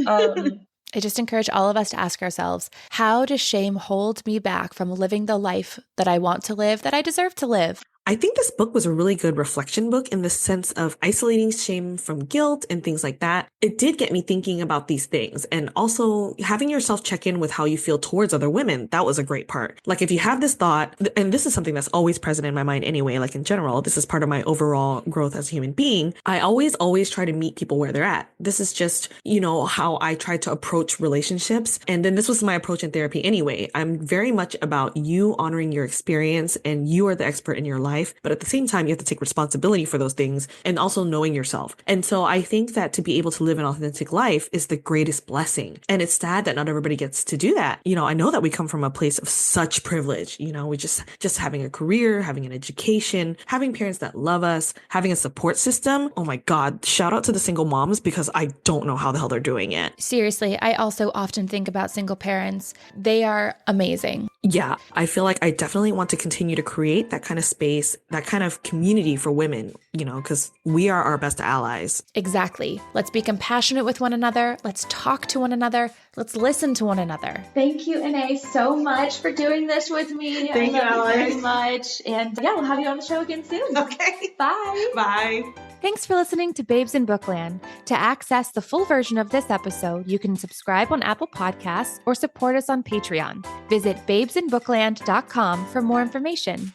I just encourage all of us to ask ourselves, how does shame hold me back from living the life that I want to live, that I deserve to live? I think this book was a really good reflection book in the sense of isolating shame from guilt and things like that. It did get me thinking about these things, and also having yourself check in with how you feel towards other women. That was a great part. Like if you have this thought, and this is something that's always present in my mind anyway, like in general, this is part of my overall growth as a human being. I always try to meet people where they're at. This is just, how I try to approach relationships. And then this was my approach in therapy anyway. I'm very much about you honoring your experience, and you are the expert in your life. But at the same time, you have to take responsibility for those things and also knowing yourself. And so I think that to be able to live an authentic life is the greatest blessing. And it's sad that not everybody gets to do that. I know that we come from a place of such privilege. We just having a career, having an education, having parents that love us, having a support system. Oh my God, shout out to the single moms, because I don't know how the hell they're doing it. Seriously, I also often think about single parents. They are amazing. Yeah, I feel like I definitely want to continue to create that kind of space, that kind of community for women, because we are our best allies. Exactly. Let's be compassionate with one another. Let's talk to one another. Let's listen to one another. Thank you, Ine, so much for doing this with me. Thank you, Alex. Very much. And we'll have you on the show again soon. Okay. Bye. Bye. Thanks for listening to Babes in Bookland. To access the full version of this episode, you can subscribe on Apple Podcasts or support us on Patreon. Visit babesinbookland.com for more information.